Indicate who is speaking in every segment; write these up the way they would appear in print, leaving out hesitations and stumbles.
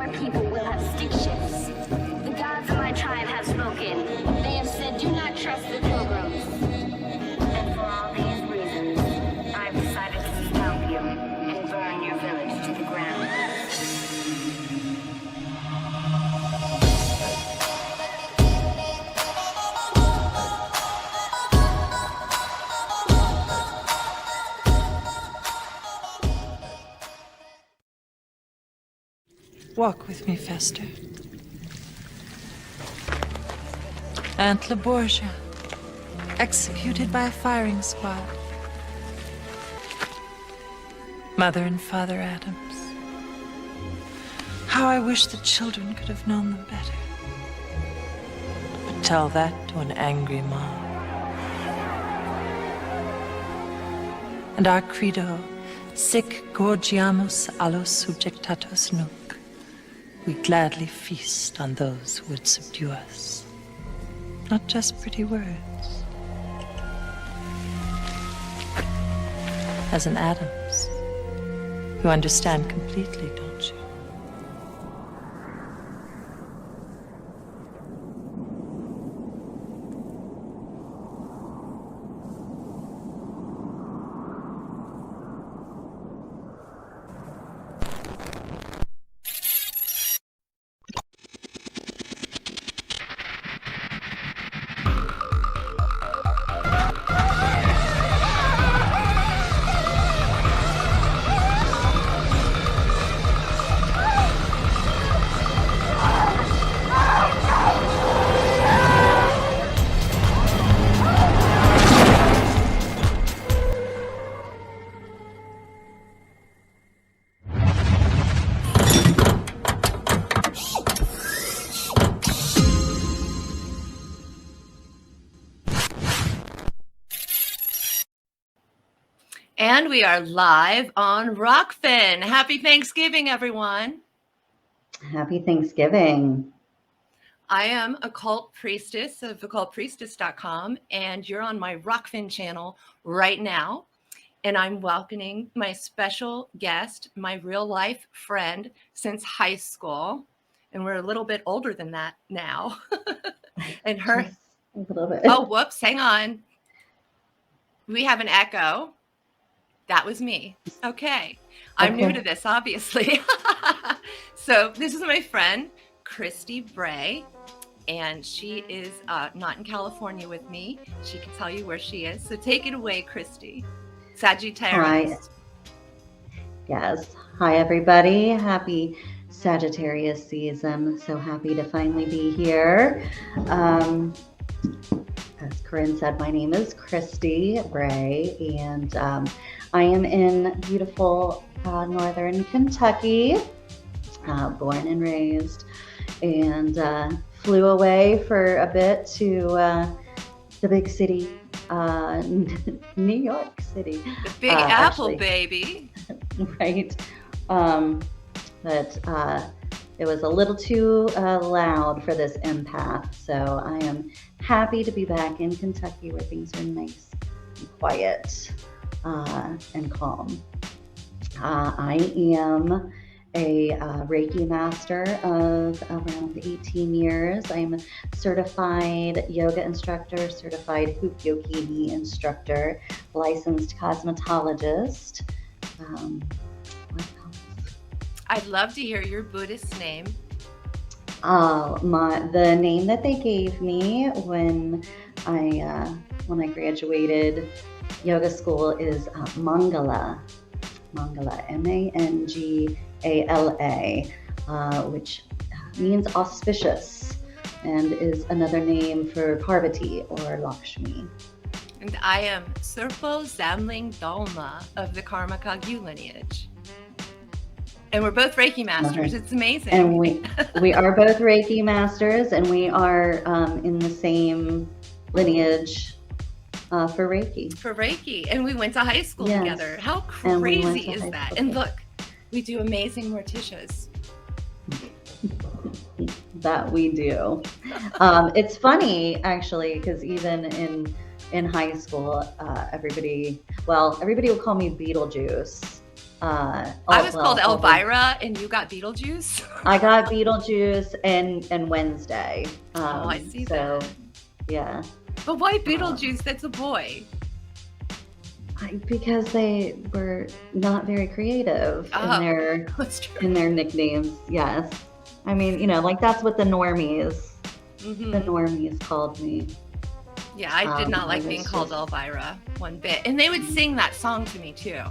Speaker 1: your people will have stick shifts. The gods of my tribe have spoken. They have said, do not trust the pilgrims. And for all these reasons, I've decided to stomp you and burn your village to the ground.
Speaker 2: Walk with me, Fester. Aunt Laborgia, executed by a firing squad. Mother and Father Addams. How I wish the children could have known them better. But tell that to an angry mom. And our credo, sic gorgiamus allos subjectatos nunc. We gladly feast on those who would subdue us. Not just pretty words. As an Addams, you understand completely, don't you?
Speaker 3: And we are live on ROKFIN. Happy Thanksgiving, everyone.
Speaker 4: Happy Thanksgiving.
Speaker 3: I am occult priestess of occultpriestess.com, and you're on my ROKFIN channel right now. And I'm welcoming my special guest, my real life friend since high school. And we're a little bit older than that now. And her,
Speaker 4: Just a little bit.
Speaker 3: oh, whoops, hang on. We have an echo. That was me. Okay. I'm new to this, obviously. So this is my friend, Christy Bray, and she is not in California with me. She can tell you where she is. So take it away, Christy. Sagittarius.
Speaker 4: Hi. Yes. Hi, everybody. Happy Sagittarius season. So happy to finally be here. As Corinne said, my name is Christy Bray, and I am in beautiful northern Kentucky, born and raised, and flew away for a bit to the big city, New York City.
Speaker 3: The Big Apple,
Speaker 4: actually.
Speaker 3: Baby.
Speaker 4: Right. But it was a little too loud for this empath, so I am happy to be back in Kentucky where things are nice and quiet and calm. I am a Reiki master of around 18 years. I'm a certified yoga instructor, certified hoop yogini instructor, licensed cosmetologist. What else?
Speaker 3: I'd love to hear your Buddhist name.
Speaker 4: The name that they gave me when I graduated yoga school is Mangala. Mangala, Mangala, which means auspicious and is another name for Parvati or Lakshmi.
Speaker 3: And I am Serpo Zamling Dalma of the Karma Kagyu lineage. And we're both Reiki masters. It's amazing.
Speaker 4: And we are both Reiki masters, and we are in the same lineage for Reiki.
Speaker 3: For Reiki. And we went to high school together. How crazy is that? And look, we do amazing Morticias.
Speaker 4: That we do. It's funny, actually, because even in high school, everybody will call me Beetlejuice.
Speaker 3: I was called Elvira, and you got Beetlejuice.
Speaker 4: I got Beetlejuice and Wednesday.
Speaker 3: I see
Speaker 4: so,
Speaker 3: that.
Speaker 4: Yeah.
Speaker 3: But why Beetlejuice? That's a boy.
Speaker 4: Because they were not very creative in their nicknames. Yes. I mean, like that's what the normies called me.
Speaker 3: Yeah, I did not like being called Elvira one bit. And they would sing that song to me too.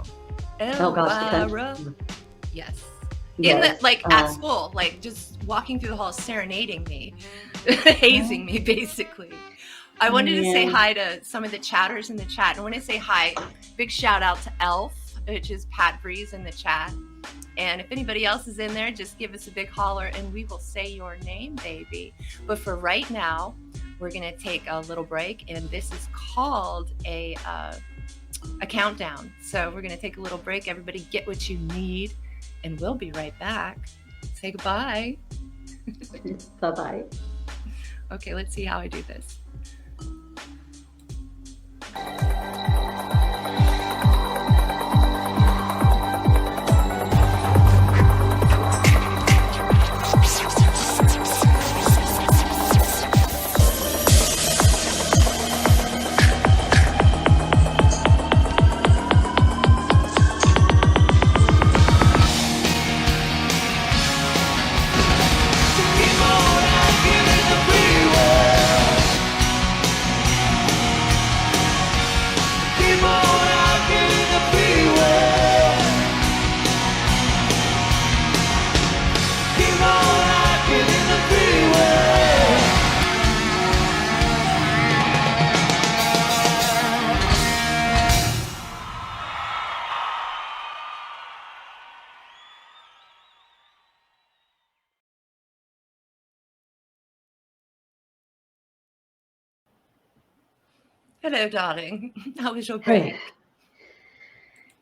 Speaker 3: Elvira. Yes.
Speaker 4: Yes.
Speaker 3: At school, just walking through the halls, serenading me, hazing me, basically. I wanted to say hi to some of the chatters in the chat. And I want to say hi, big shout out to Elf, which is Pat Breeze in the chat. And if anybody else is in there, just give us a big holler and we will say your name, baby. But for right now, we're going to take a little break. And this is called a countdown. So we're going to take a little break. Everybody get what you need. And we'll be right back. Say goodbye.
Speaker 4: Bye-bye.
Speaker 3: Okay, let's see how I do this. Hello, darling. How was your break?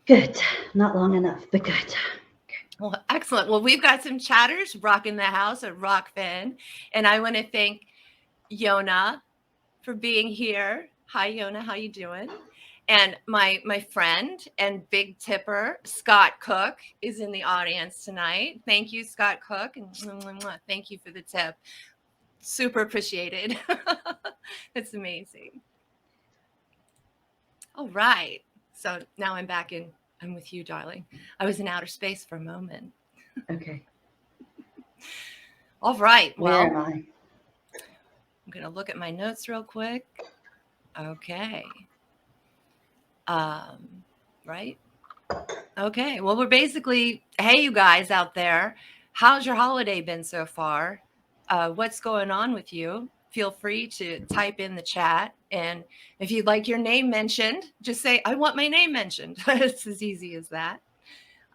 Speaker 4: Good. Not long enough, but good.
Speaker 3: Well, excellent. Well, we've got some chatters rocking the house at ROKFIN. And I want to thank Yona for being here. Hi, Yona. How you doing? And my friend and big tipper, Scott Cook, is in the audience tonight. Thank you, Scott Cook. And thank you for the tip. Super appreciated. It's amazing. All right. So now I'm with you, darling. I was in outer space for a moment.
Speaker 4: Okay.
Speaker 3: All right. Well,
Speaker 4: where am I?
Speaker 3: I'm going to look at my notes real quick. Okay. Right. Okay. Well, we're basically, hey, you guys out there, how's your holiday been so far? What's going on with you? Feel free to type in the chat. And if you'd like your name mentioned, just say, I want my name mentioned. It's as easy as that.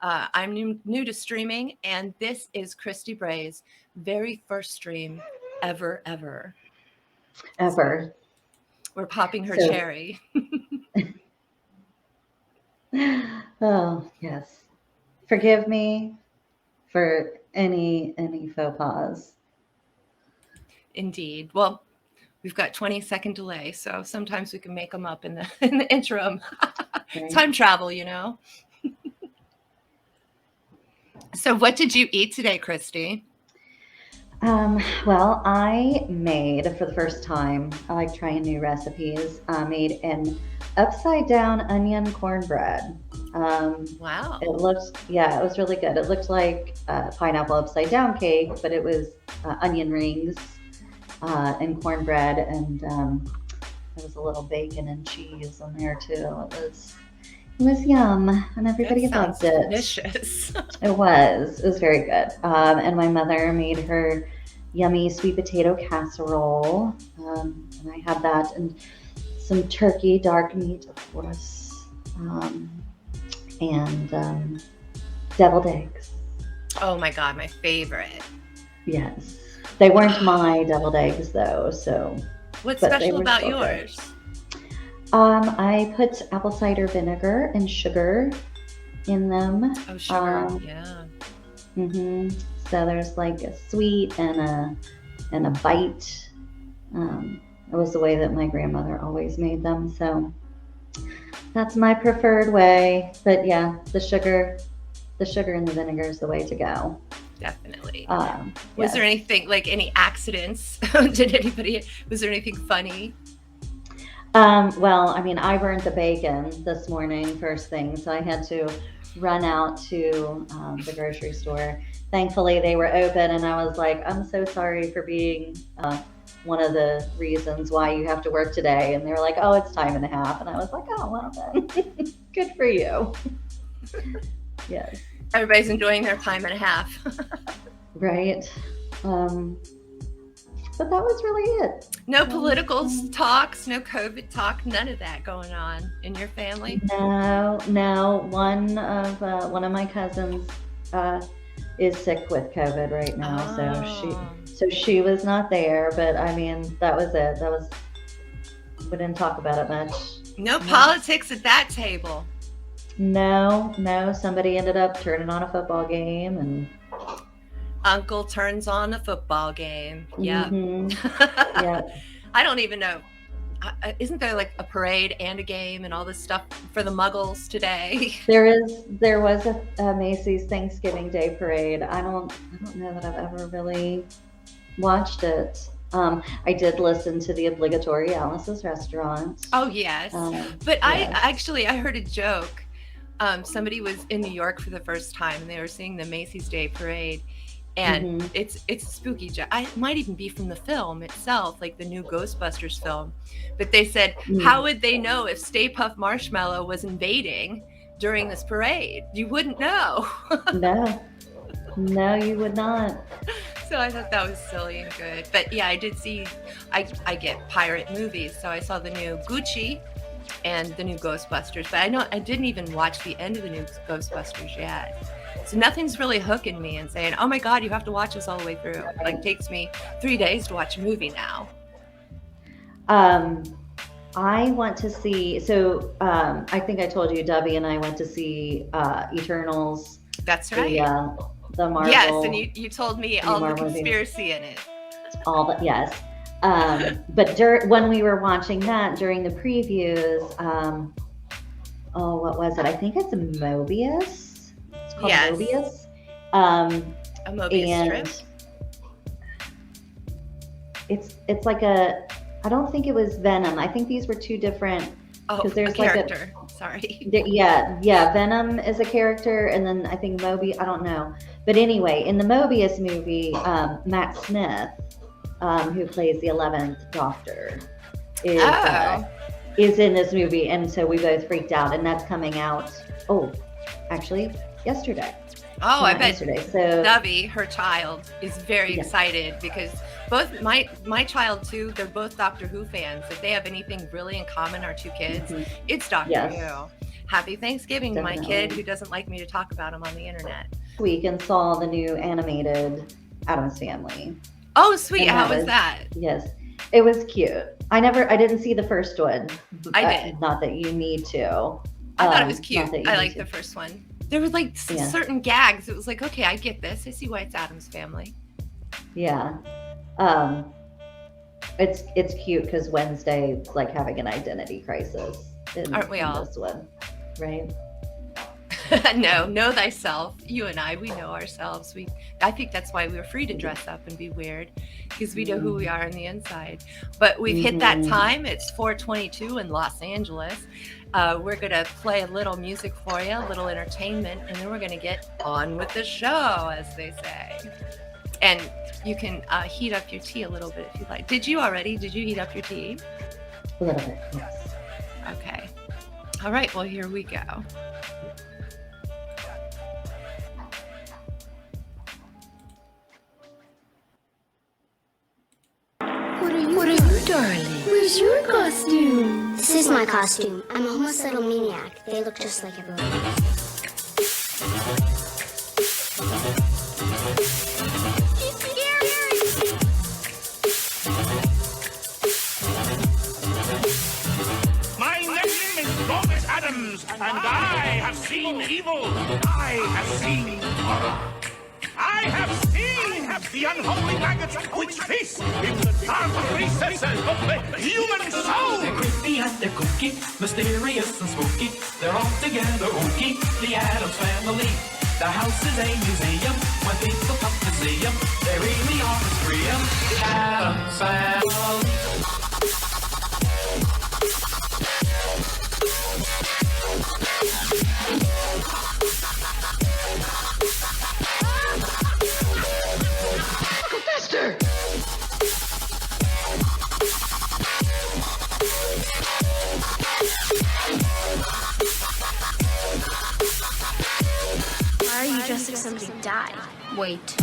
Speaker 3: I'm new to streaming, and this is Christy Bray's very first stream ever.
Speaker 4: Ever.
Speaker 3: We're popping her cherry.
Speaker 4: Oh, yes. Forgive me for any faux pas.
Speaker 3: Indeed. Well, we've got 20-second delay, so sometimes we can make them up in the interim.
Speaker 4: Okay.
Speaker 3: Time travel, So what did you eat today, Christy?
Speaker 4: Well, I made, for the first time, I like trying new recipes, made an upside down onion cornbread.
Speaker 3: Wow.
Speaker 4: It was really good. It looked like pineapple upside down cake, but it was onion rings and cornbread, and there was a little bacon and cheese in there too. It was yum, and everybody loved it.
Speaker 3: Delicious.
Speaker 4: It was very good. And my mother made her yummy sweet potato casserole, and I had that, and some turkey, dark meat, of course, and deviled eggs.
Speaker 3: Oh my God, my favorite.
Speaker 4: Yes. They weren't my deviled eggs though, so.
Speaker 3: What's special about yours?
Speaker 4: I put apple cider vinegar and sugar in them.
Speaker 3: Oh, sugar, yeah.
Speaker 4: Mm-hmm. So there's like a sweet and a bite. It was the way that my grandmother always made them. So that's my preferred way. But yeah, the sugar the sugar and the vinegar is the way to go.
Speaker 3: Definitely.
Speaker 4: Yes.
Speaker 3: Was there anything, like any accidents? Was there anything funny?
Speaker 4: Well, I mean, I burned the bacon this morning first thing, so I had to run out to the grocery store. Thankfully, they were open, and I was like, I'm so sorry for being one of the reasons why you have to work today. And they were like, oh, it's time and a half. And I was like, oh, well then, good for you. Yes.
Speaker 3: Everybody's enjoying their time and a half.
Speaker 4: Right. But that was really it.
Speaker 3: No political talks, no COVID talk, none of that going on in your family?
Speaker 4: No. One of my cousins is sick with COVID right now, so she was not there. But I mean, that was it. We didn't talk about it much.
Speaker 3: No politics at that table.
Speaker 4: No. Somebody ended up turning on a football game, and
Speaker 3: Uncle turns on a football game. Yeah.
Speaker 4: Mm-hmm. Yeah.
Speaker 3: I don't even know. Isn't there like a parade and a game and all this stuff for the Muggles today?
Speaker 4: There was a Macy's Thanksgiving Day parade. I don't know that I've ever really watched it. I did listen to the obligatory Alice's Restaurant.
Speaker 3: Oh yes, but yes. I heard a joke. Somebody was in New York for the first time, and they were seeing the Macy's Day Parade. And it's a spooky joke. It might even be from the film itself, like the new Ghostbusters film. But they said, how would they know if Stay Puft Marshmallow was invading during this parade? You wouldn't know. No, you would not. So I thought that was silly and good. But yeah, I did see, I get pirate movies. So I saw the new Gucci and the new Ghostbusters. But I didn't even watch the end of the new Ghostbusters yet. So nothing's really hooking me and saying, oh my God, you have to watch this all the way through. It like takes me 3 days to watch a movie now.
Speaker 4: I want to see, I think I told you, Debbie and I went to see Eternals.
Speaker 3: That's right.
Speaker 4: The Marvel.
Speaker 3: Yes, and you told me all the conspiracy in it.
Speaker 4: Yes. But when we were watching that during the previews, what was it? I think it's a Mobius. Called Mobius.
Speaker 3: A Mobius strip.
Speaker 4: It's like I don't think it was Venom. I think these were two different.
Speaker 3: There's a character. Sorry.
Speaker 4: Yeah. Venom is a character, and then I think Mobius. I don't know, but anyway, in the Mobius movie, Matt Smith, who plays the 11th Doctor, is in this movie, and so we both freaked out, and that's coming out. Actually, yesterday.
Speaker 3: I bet
Speaker 4: yesterday. So
Speaker 3: Debbie, her child, is very excited because both my child too, they're both Doctor Who fans. If they have anything really in common, our two kids, it's Doctor Who. Happy Thanksgiving to my kid who doesn't like me to talk about him on the internet.
Speaker 4: Week and saw the new animated Addams Family.
Speaker 3: Oh, sweet. How was that?
Speaker 4: Yes. It was cute. I didn't see the first one.
Speaker 3: I did.
Speaker 4: Not that you need to.
Speaker 3: I thought it was cute. I liked the first one. There was like certain gags. It was like, okay, I get this. I see why it's Addams Family.
Speaker 4: Yeah. It's cute because Wednesday's like having an identity crisis.
Speaker 3: Aren't we all?
Speaker 4: This one, right?
Speaker 3: No, know thyself. You and I, we know ourselves. I think that's why we're free to dress up and be weird, because we know who we are on the inside. But we've hit that time. It's 4:22 in Los Angeles. We're going to play a little music for you, a little entertainment, and then we're going to get on with the show, as they say. And you can heat up your tea a little bit if you like. Did you already? Did you heat up your tea?
Speaker 4: A little bit, yes.
Speaker 3: Okay. All right. Well, here we go.
Speaker 5: What are you, darling? Where's your costume?
Speaker 6: This is my costume. I'm a homicidal maniac. They look just like everyone else.
Speaker 7: My name is Addams, and I have seen evil. I have seen horror. I have seen the unholy maggots which feast in the dark recesses of the human soul.
Speaker 8: They're creepy and they're kooky, mysterious and spooky. They're all together ooky, the Addams Family. The house is a museum. When people come to see them, they really are REstream. The Addams Family. Go faster!
Speaker 6: Why are you dressed like somebody died? Wait.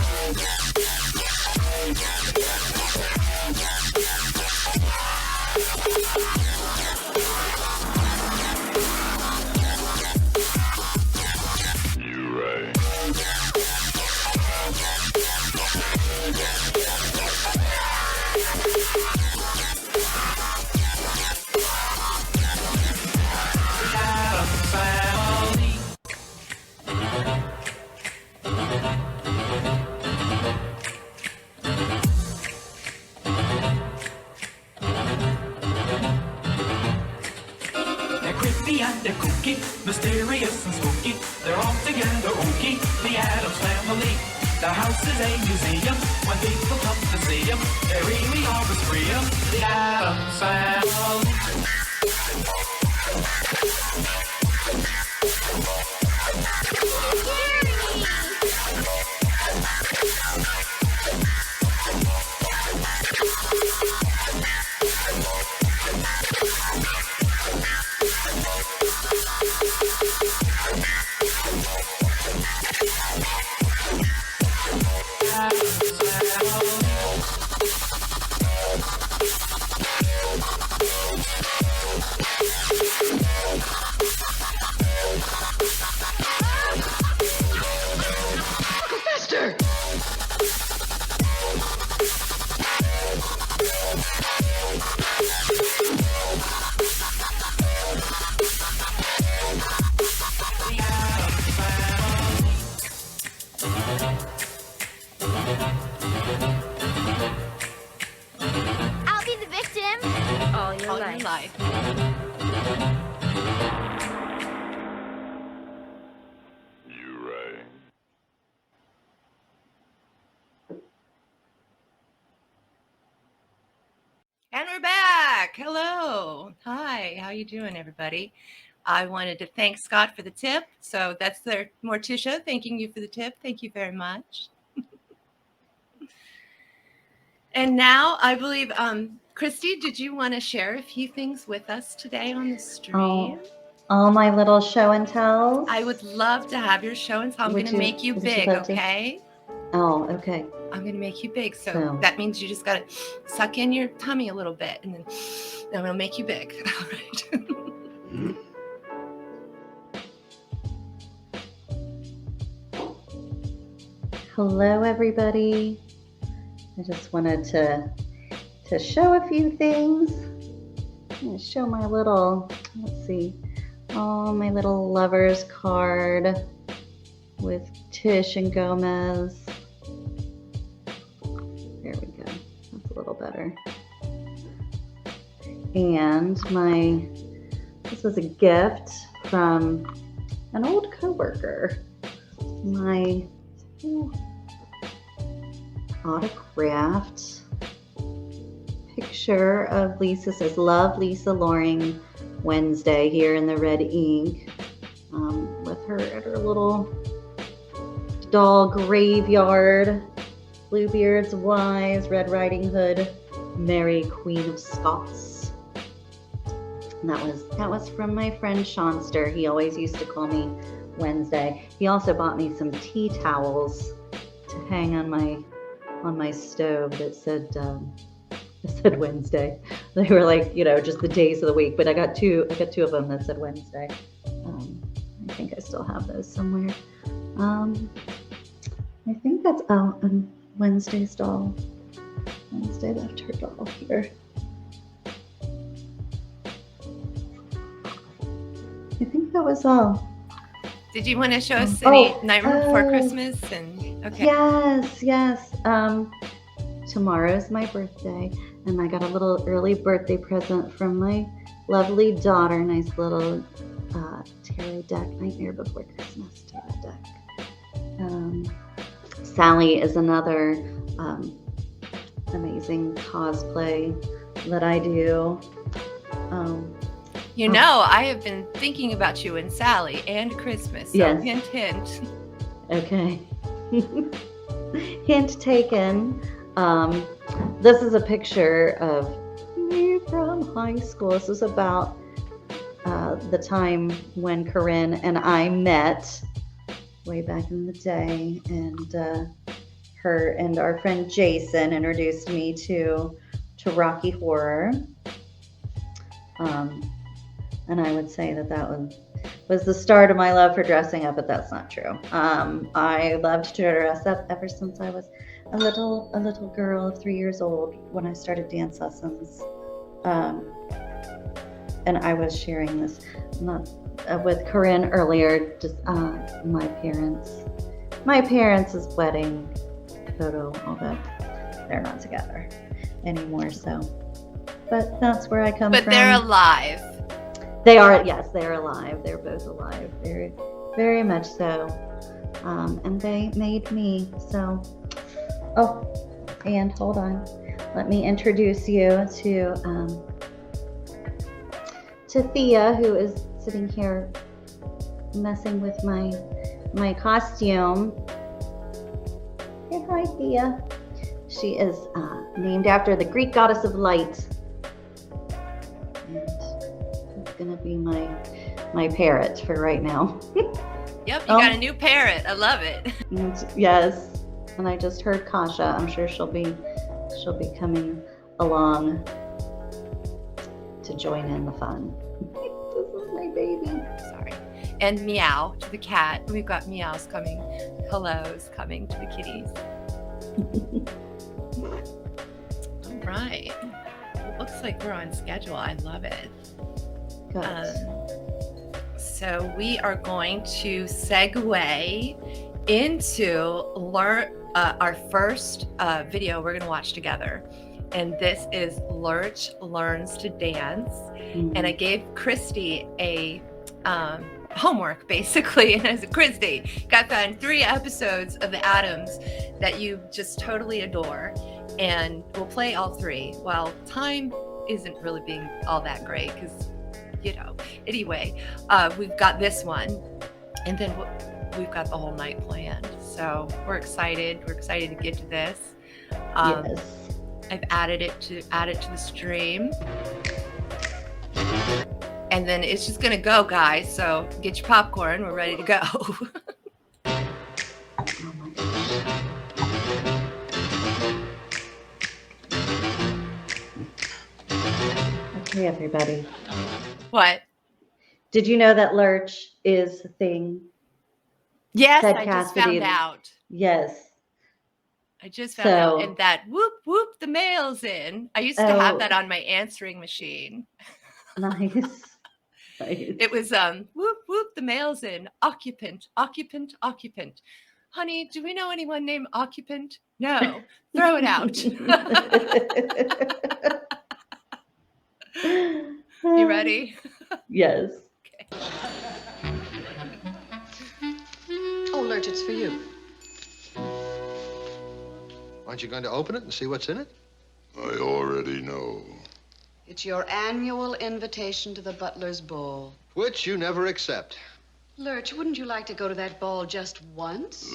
Speaker 8: They're kooky, mysterious and spooky. They're all together ooky, the Addams Family. The house is a museum. When people come to see them, they really are REstream. The Addams Family.
Speaker 6: I'll be the victim. All your life.
Speaker 3: And we're back. Hello. Hi. How you doing, everybody? I wanted to thank Scott for the tip. So that's their Morticia thanking you for the tip. Thank you very much. And now I believe, Christy, did you want to share a few things with us today on the stream?
Speaker 4: All my little show and tells.
Speaker 3: I would love to have your show and tell. I'm going to make you big, okay?
Speaker 4: Oh, okay.
Speaker 3: I'm going to make you big. So that means you just got to suck in your tummy a little bit and then I'm going to make you big. All right.
Speaker 4: Hello, everybody. I just wanted to show a few things. I'm going to show my little, let's see, my little lovers card with Tish and Gomez. There we go. That's a little better. And this was a gift from an old coworker. My autographed picture of Lisa. Says, "Love, Lisa Loring, Wednesday," here in the red ink, with her at her little doll graveyard. Bluebeard's wives, Red Riding Hood, Mary Queen of Scots. And that was from my friend Shawnster. He always used to call me Wednesday. He also bought me some tea towels to hang on my stove that said Wednesday. They were like, just the days of the week, but I got two of them that said Wednesday. I think I still have those somewhere. I think that's Wednesday's doll. Wednesday left her doll here. I think that was all.
Speaker 3: Did you want to show us any Nightmare Before Christmas? Okay.
Speaker 4: Yes. Tomorrow's my birthday, and I got a little early birthday present from my lovely daughter. Nice little tarot deck, Nightmare Before Christmas tarot deck. Sally is another amazing cosplay that I do.
Speaker 3: You know, I have been thinking about you and Sally and Christmas. So
Speaker 4: Yes.
Speaker 3: hint, hint.
Speaker 4: Okay. Hint taken. This is a picture of me from high school. This is about the time when Corinne and I met way back in the day, and her and our friend Jason introduced me to Rocky Horror. And I would say that was the start of my love for dressing up, but that's not true. I loved to dress up ever since I was a little girl of 3 years old when I started dance lessons. And I was sharing this with Corinne earlier. Just my parents' wedding photo. Although they're not together anymore, so. But that's where I come from.
Speaker 3: But they're alive.
Speaker 4: They are, yes, they're alive. They're both alive, very, very much so. And they made me. So, and hold on, let me introduce you to Thea, who is sitting here messing with my costume. Say hi, Thea. She is named after the Greek goddess of light. Gonna be my parrot for right now.
Speaker 3: Yep, you got a new parrot. I love it.
Speaker 4: Yes, and I just heard Kasha. I'm sure she'll be coming along to join in the fun. This is my baby.
Speaker 3: Sorry. And Meow to the cat. We've got meows coming. Hellos coming to the kitties. All right. It looks like we're on schedule. I love it. So we are going to segue into our first video we're going to watch together. And this is Lurch Learns to Dance. Mm-hmm. And I gave Christy a homework, basically. And I said, Christy, got to find 3 episodes of the Addams that you just totally adore. And we'll play all 3. Well, time isn't really being all that great because anyway, we've got this one, and then we've got the whole night planned. So we're excited to get to this.
Speaker 4: Yes.
Speaker 3: I've added it to the stream, and then it's just gonna go, guys. So get your popcorn. We're ready to go.
Speaker 4: Okay, everybody.
Speaker 3: What?
Speaker 4: Did you know that Lurch is a thing?
Speaker 3: Yes,
Speaker 4: Ted
Speaker 3: I just
Speaker 4: Cassidy.
Speaker 3: found out.
Speaker 4: Yes.
Speaker 3: I just found out. And that whoop, whoop, the mail's in. I used to have that on my answering machine.
Speaker 4: Nice.
Speaker 3: It was whoop, whoop, the mail's in. Occupant, occupant, occupant. Honey, do we know anyone named Occupant? No. Throw it out. You ready?
Speaker 4: Yes.
Speaker 3: Okay.
Speaker 9: Oh, Lurch, it's for you.
Speaker 10: Aren't you going to open it and see what's in it?
Speaker 11: I already know.
Speaker 9: It's your annual invitation to the Butler's Ball.
Speaker 10: Which you never accept.
Speaker 9: Lurch, wouldn't you like to go to that ball just once?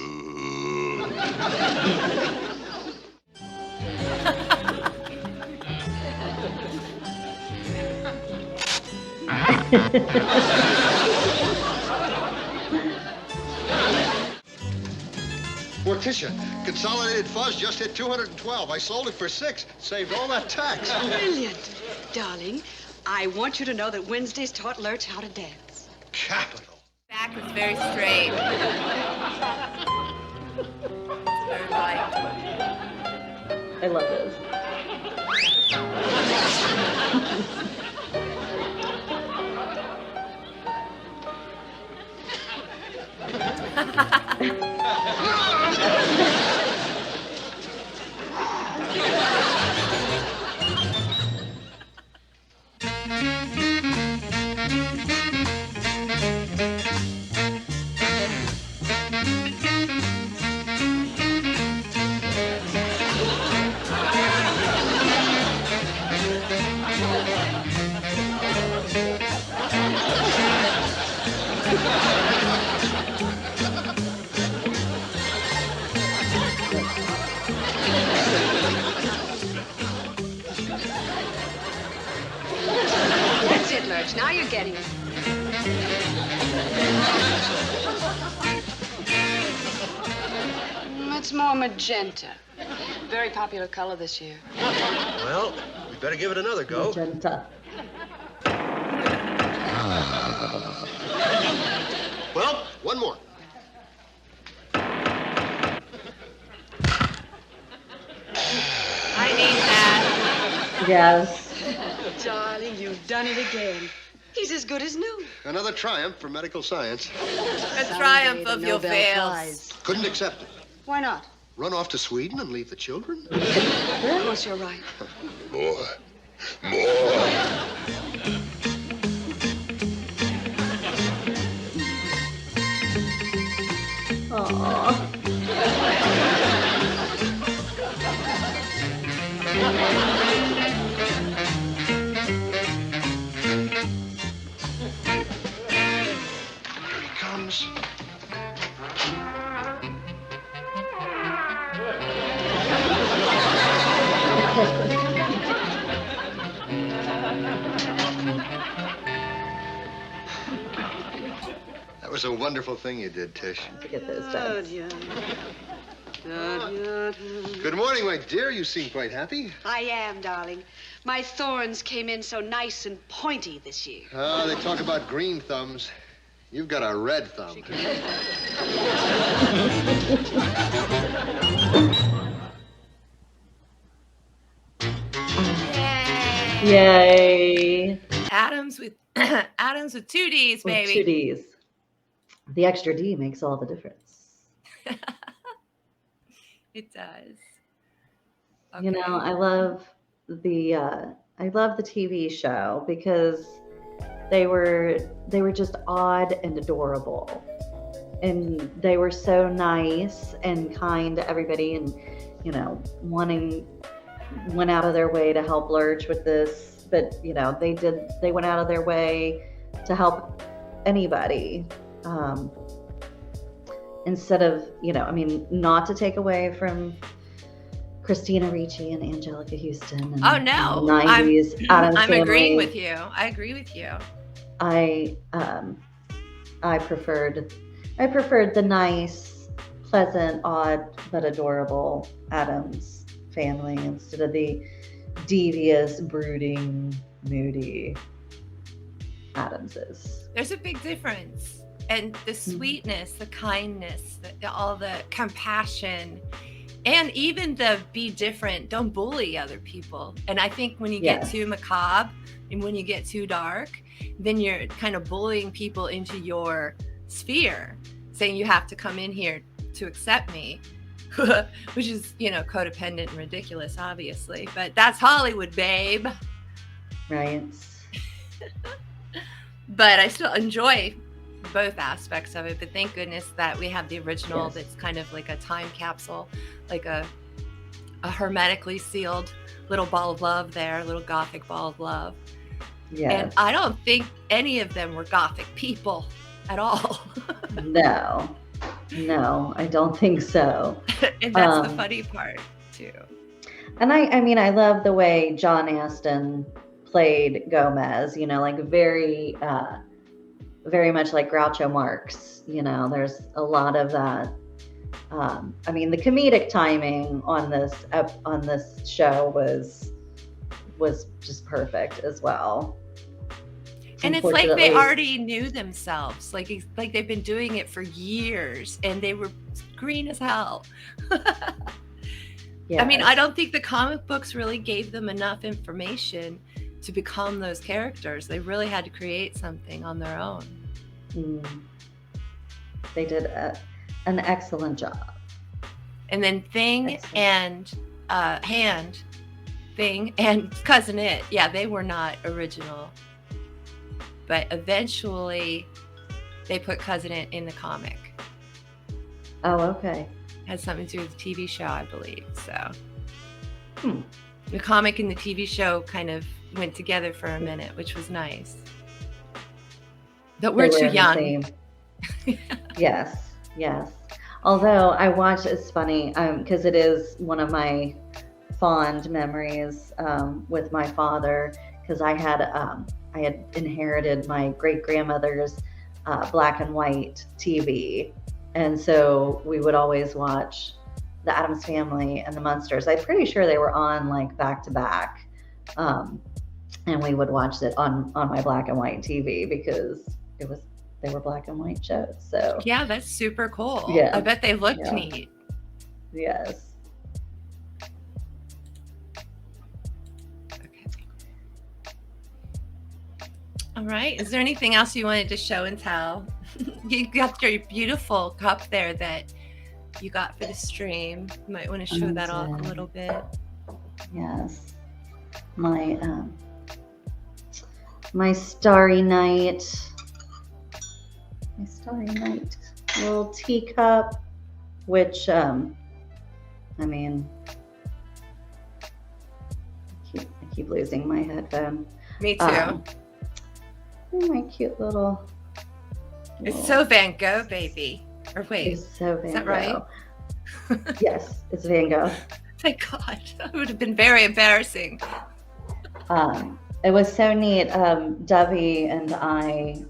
Speaker 10: Morticia, Consolidated Fuzz just hit 212. I sold it for 6. Saved all that tax.
Speaker 9: Brilliant. Darling, I want you to know that Wednesday's taught Lurch how to dance.
Speaker 10: Capital.
Speaker 3: Back is very straight. It's very light.
Speaker 4: I love this.
Speaker 9: Lurch. Now you're getting it. It's more magenta. Very popular color this year.
Speaker 10: Well, we better give it another go.
Speaker 4: Magenta.
Speaker 10: Well, one more.
Speaker 3: I need that.
Speaker 4: Yes.
Speaker 9: Darling, you've done it again. He's as good as new.
Speaker 10: Another triumph for medical science.
Speaker 3: A triumph of your veils.
Speaker 10: Couldn't accept it.
Speaker 9: Why not?
Speaker 10: Run off to Sweden and leave the children?
Speaker 9: Of course, you're right.
Speaker 11: More. More.
Speaker 4: Aww.
Speaker 10: Here he comes. That was a wonderful thing you did, Tish.
Speaker 4: To get those done.
Speaker 10: Good morning, my dear. You seem quite happy.
Speaker 9: I am, darling. My thorns came in so nice and pointy this year.
Speaker 10: Ah, they talk about green thumbs. You've got a red thumb.
Speaker 4: Yay.
Speaker 3: Addams with Addams with 2 Ds,
Speaker 4: With
Speaker 3: baby.
Speaker 4: 2 Ds. The extra D makes all the difference.
Speaker 3: It does.
Speaker 4: You know, I love the TV show because they were just odd and adorable. And they were so nice and kind to everybody, and you know, went out of their way to help Lurch with this, but you know, they went out of their way to help anybody. Instead of, you know, I mean, not to take away from Christina Ricci and Angelica Houston. And
Speaker 3: Oh no,
Speaker 4: 90s Addams
Speaker 3: I'm agreeing
Speaker 4: Family.
Speaker 3: with you. I agree with you.
Speaker 4: I preferred the nice, pleasant, odd but adorable Addams Family instead of the devious, brooding, moody Addamses.
Speaker 3: There's a big difference. And the sweetness, the kindness, all the compassion, and even the be different, don't bully other people. And I think when you get too macabre and when you get too dark, then you're kind of bullying people into your sphere, saying you have to come in here to accept me, which is, you know, codependent and ridiculous, obviously. But that's Hollywood, babe.
Speaker 4: Right.
Speaker 3: But I still enjoy both aspects of it, but thank goodness that we have the original.
Speaker 4: Yes.
Speaker 3: That's kind of like a time capsule, like a hermetically sealed little ball of love there, a little gothic ball of love.
Speaker 4: Yes.
Speaker 3: And I don't think any of them were gothic people at all.
Speaker 4: No, I don't think so.
Speaker 3: And that's the funny part too.
Speaker 4: And I mean, I love the way John Astin played Gomez, you know, like very much like Groucho Marx, you know, there's a lot of that. I mean, the comedic timing on this show was just perfect as well.
Speaker 3: And it's like they already knew themselves, like they've been doing it for years, and they were green as hell.
Speaker 4: Yes.
Speaker 3: I mean, I don't think the comic books really gave them enough information to become those characters. They really had to create something on their own.
Speaker 4: They did an excellent job.
Speaker 3: And then Thing and Thing and Cousin It, yeah, they were not original. But eventually, they put Cousin It in the comic.
Speaker 4: Oh, okay.
Speaker 3: Had something to do with the TV show, I believe. So, the comic and the TV show kind of went together for a minute, which was nice. But we're too young.
Speaker 4: Yes. Although I watched, it's funny because it is one of my fond memories with my father, because I had I had inherited my great grandmother's black and white TV, and so we would always watch the Addams Family and the Munsters. I'm pretty sure they were on like back to back, and we would watch it on my black and white TV because they were black and white shows. So
Speaker 3: yeah, that's super cool.
Speaker 4: Yeah.
Speaker 3: I bet they looked neat.
Speaker 4: Yes.
Speaker 3: All right. Is there anything else you wanted to show and tell? You got your beautiful cup there that you got for the stream. You might want to show that off a little bit.
Speaker 4: Yes. My Starry Night. My Starry Night little teacup, which I mean, I keep losing my headphone.
Speaker 3: Me too.
Speaker 4: My cute little.
Speaker 3: It's so Van Gogh, baby. Or wait,
Speaker 4: It's so Van
Speaker 3: is that
Speaker 4: Gogh.
Speaker 3: right?
Speaker 4: Yes, it's Van Gogh.
Speaker 3: Thank God. That would have been very embarrassing.
Speaker 4: It was so neat. Dovey and I,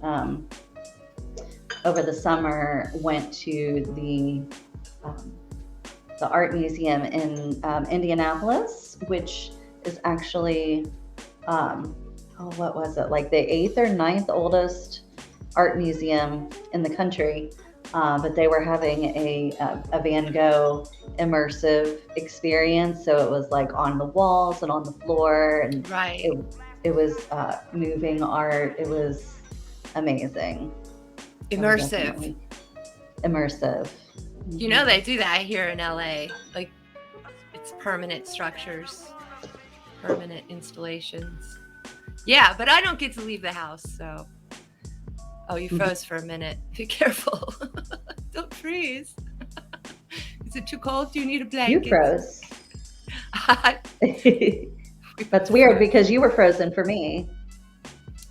Speaker 4: over the summer, went to the art museum in Indianapolis, which is actually, what was it? Like the 8th or 9th oldest art museum in the country. But they were having a Van Gogh immersive experience. So it was like on the walls and on the floor, and
Speaker 3: right.
Speaker 4: It was moving art. It was amazing.
Speaker 3: Immersive.
Speaker 4: Immersive.
Speaker 3: You know they do that here in LA. Like it's permanent structures, permanent installations. Yeah, but I don't get to leave the house, so. Oh, you froze for a minute. Be careful. Don't freeze. Is it too cold? Do you need a blanket?
Speaker 4: You froze. That's weird because you were frozen for me.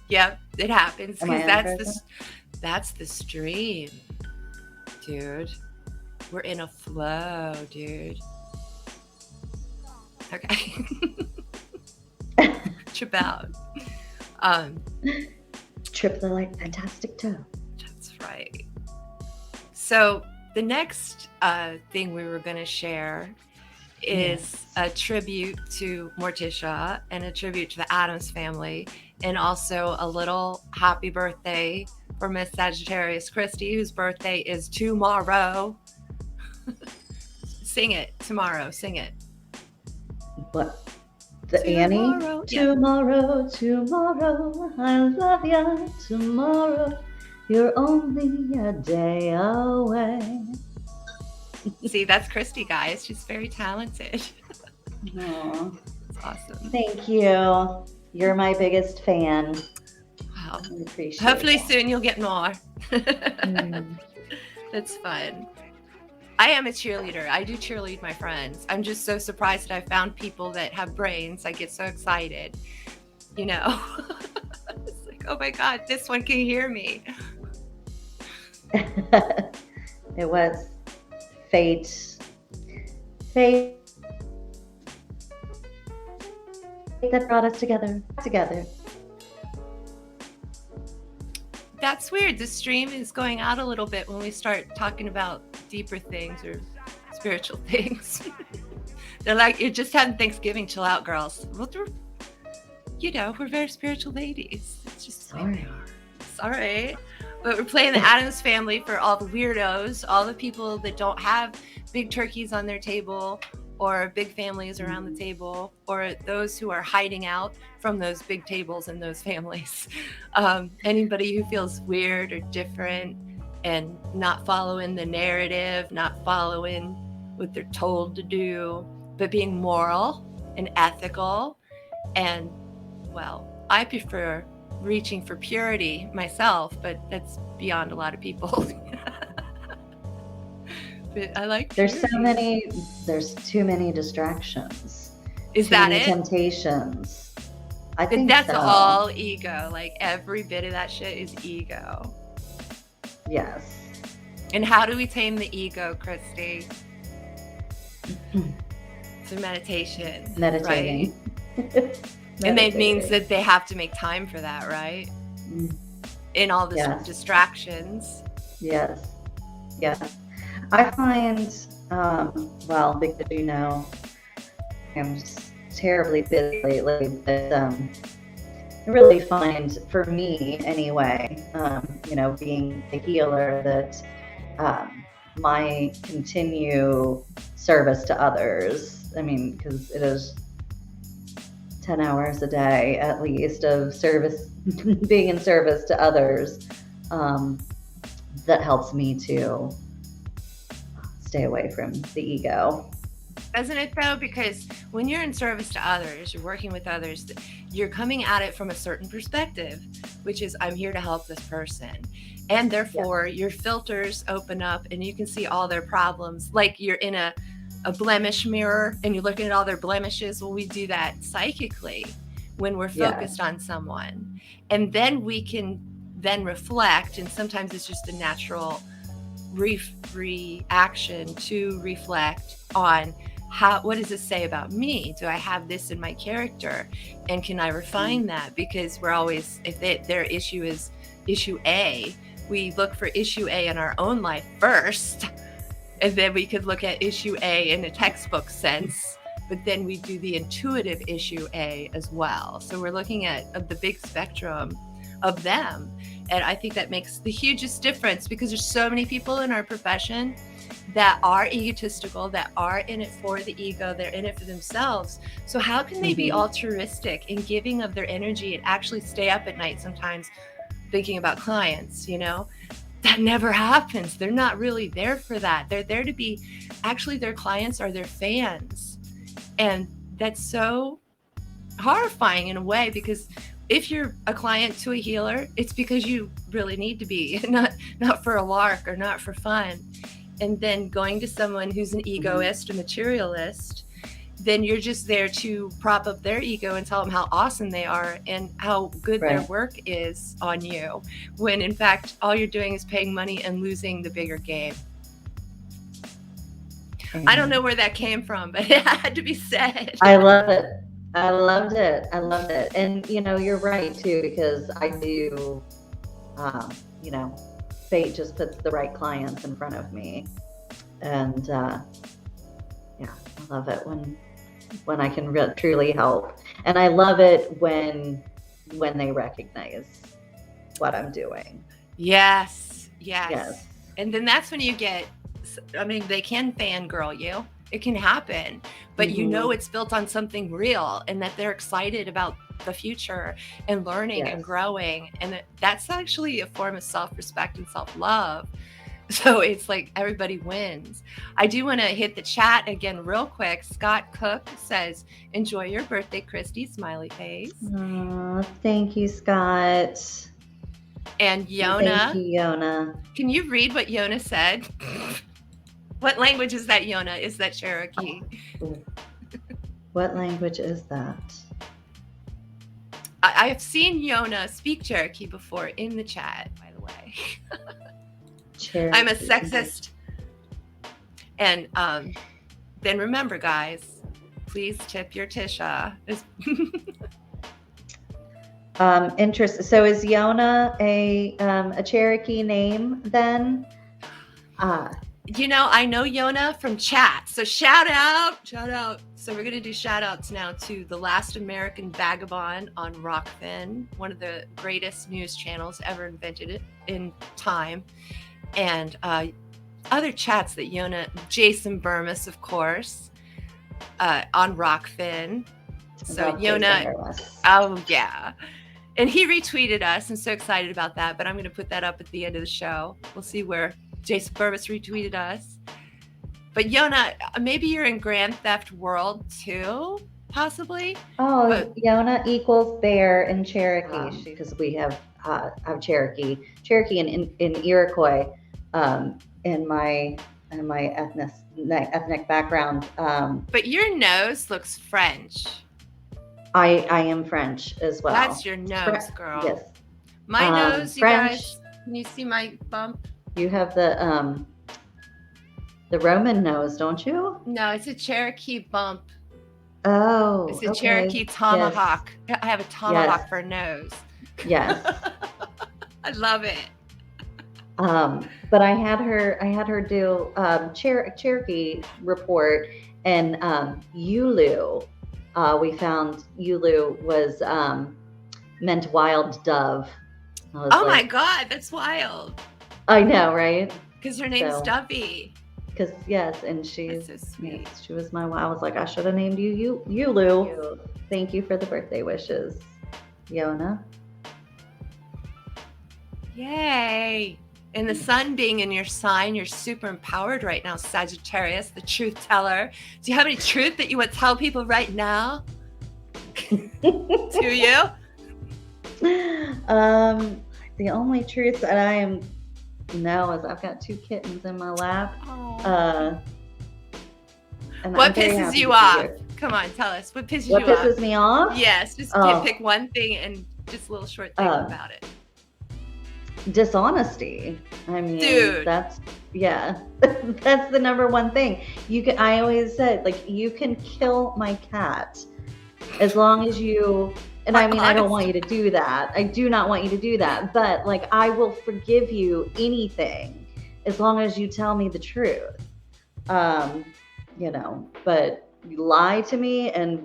Speaker 3: Yep, it happens
Speaker 4: Am I
Speaker 3: because that's the stream, dude. We're in a flow, dude. Okay. Trip out.
Speaker 4: Trip the like fantastic toe.
Speaker 3: That's right. So the next thing we were going to share is a tribute to Morticia and a tribute to the Addams family, and also a little happy birthday for Miss Sagittarius Christie, whose birthday is tomorrow. Sing it tomorrow. Sing it.
Speaker 4: What? The Annie? Tomorrow, tomorrow, I love ya. Tomorrow, you're only a day away.
Speaker 3: See, that's Christy, guys. She's very talented.
Speaker 4: Aww.
Speaker 3: It's awesome.
Speaker 4: Thank you. You're my biggest fan.
Speaker 3: Wow.
Speaker 4: I appreciate
Speaker 3: Hopefully
Speaker 4: that.
Speaker 3: soon you'll get more. That's fun. I am a cheerleader. I do cheerlead my friends. I'm just so surprised that I found people that have brains. I get so excited. You know? It's like, oh my God, this one can hear me.
Speaker 4: It was fate. Fate that brought us together.
Speaker 3: That's weird. The stream is going out a little bit when we start talking about deeper things or spiritual things. They're like, you're just having Thanksgiving, chill out, girls. Well, we're very spiritual ladies. It's just
Speaker 4: Sorry.
Speaker 3: It's all right. But we're playing the Addams family for all the weirdos, all the people that don't have big turkeys on their table or big families around the table, or those who are hiding out from those big tables and those families. Anybody who feels weird or different and not following the narrative, not following what they're told to do, but being moral and ethical. And, well, I prefer reaching for purity myself, but that's beyond a lot of people. But I like
Speaker 4: There's
Speaker 3: purity.
Speaker 4: there's too many distractions.
Speaker 3: Is
Speaker 4: Too
Speaker 3: that
Speaker 4: many
Speaker 3: it?
Speaker 4: Temptations. I
Speaker 3: But
Speaker 4: think
Speaker 3: that's
Speaker 4: so.
Speaker 3: all ego. Like every bit of that shit is ego.
Speaker 4: Yes.
Speaker 3: And how do we tame the ego, Christy? Through meditation.
Speaker 4: Meditating.
Speaker 3: Right? And that means that they have to make time for that, right? In all the distractions.
Speaker 4: Yes. Yes. I find, well, because I'm just terribly busy lately, but I really find, for me anyway, being the healer, that my continued service to others, because it is 10 hours a day at least of service, being in service to others, that helps me to stay away from the ego.
Speaker 3: Doesn't it though? Because when you're in service to others, you're working with others, you're coming at it from a certain perspective, which is, I'm here to help this person. And therefore your filters open up and you can see all their problems. Like you're in a blemish mirror and you're looking at all their blemishes. Well, we do that psychically when we're focused on someone. And then we can then reflect, and sometimes it's just a natural reaction to reflect on what does this say about me? Do I have this in my character? And can I refine that? Because we're always, if their issue is issue A, we look for issue A in our own life first, and then we could look at issue A in a textbook sense, but then we do the intuitive issue A as well. So we're looking at the big spectrum of them. And I think that makes the hugest difference, because there's so many people in our profession that are egotistical, that are in it for the ego, they're in it for themselves. So how can they be altruistic and giving of their energy and actually stay up at night sometimes thinking about clients, That never happens. They're not really there for that. They're there to be, actually their clients are their fans. And that's so horrifying in a way, because if you're a client to a healer, it's because you really need to be, not for a lark or not for fun. And then going to someone who's an egoist, a materialist, then you're just there to prop up their ego and tell them how awesome they are and how good their work is on you, when in fact all you're doing is paying money and losing the bigger game. I don't know where that came from, but it had to be said.
Speaker 4: I love it. I loved it. And you're right too, because I do, fate just puts the right clients in front of me. And I love it when I can truly help. And I love it when they recognize what I'm doing.
Speaker 3: Yes. And then that's when you get, they can fangirl you. It can happen, but it's built on something real, and that they're excited about the future and learning and growing. And that's actually a form of self-respect and self-love. So it's like everybody wins. I do want to hit the chat again real quick. Scott Cook says, enjoy your birthday, Christy, smiley face.
Speaker 4: Oh, thank you, Scott.
Speaker 3: And Yona.
Speaker 4: Thank you, Yona.
Speaker 3: Can you read what Yona said? What language is that, Yona? Is that Cherokee?
Speaker 4: What language is that?
Speaker 3: I have seen Yona speak Cherokee before in the chat, by the way.
Speaker 4: Cherokee.
Speaker 3: I'm a sexist. And then remember, guys, please tip your Tisha.
Speaker 4: Interesting. So is Yona a Cherokee name then?
Speaker 3: I know Yona from chat. So shout out. So we're going to do shout outs now to the last American vagabond on ROKFIN, one of the greatest news channels ever invented in time. And other chats that Yona, Jason Burmis, of course, on ROKFIN. So Yona, oh yeah. And he retweeted us. I'm so excited about that, but I'm going to put that up at the end of the show. We'll see where Jason Burmis retweeted us. But Yona, maybe you're in Grand Theft World too, possibly?
Speaker 4: Oh, Yona equals bear in Cherokee, because we have Cherokee and in Iroquois in my ethnic background.
Speaker 3: But your nose looks French.
Speaker 4: I am French as well.
Speaker 3: That's your nose, girl.
Speaker 4: Yes.
Speaker 3: My nose, you
Speaker 4: French.
Speaker 3: guys. Can you see my bump?
Speaker 4: You have the Roman nose, don't you?
Speaker 3: No, it's a Cherokee bump.
Speaker 4: Oh,
Speaker 3: It's a
Speaker 4: okay.
Speaker 3: Cherokee tomahawk. I have a tomahawk for a nose.
Speaker 4: Yes.
Speaker 3: I love it.
Speaker 4: But I had her do Cherokee report, and Yulu. We found Yulu was meant wild dove.
Speaker 3: Oh my God, that's wild.
Speaker 4: I know, right?
Speaker 3: Because her name's Dovey.
Speaker 4: Because yes, and she's
Speaker 3: so sweet.
Speaker 4: Yes, she was my. I was like, I should have named you Yulu. Thank you for the birthday wishes, Yona.
Speaker 3: Yay! And the sun being in your sign, you're super empowered right now, Sagittarius, the truth teller. Do you have any truth that you would tell people right now? To you?
Speaker 4: The only truth that I know is I've got 2 kittens in my lap. And
Speaker 3: what pisses you off? Come on, tell us. What pisses you off?
Speaker 4: What pisses me off?
Speaker 3: Yes, just pick one thing and just a little short thing about it.
Speaker 4: Dishonesty. I mean,
Speaker 3: dude,
Speaker 4: that's the number one thing. I always said, like, you can kill my cat as long as you, and I mean, I don't want you to do that. I do not want you to do that, but like, I will forgive you anything as long as you tell me the truth. But you lie to me and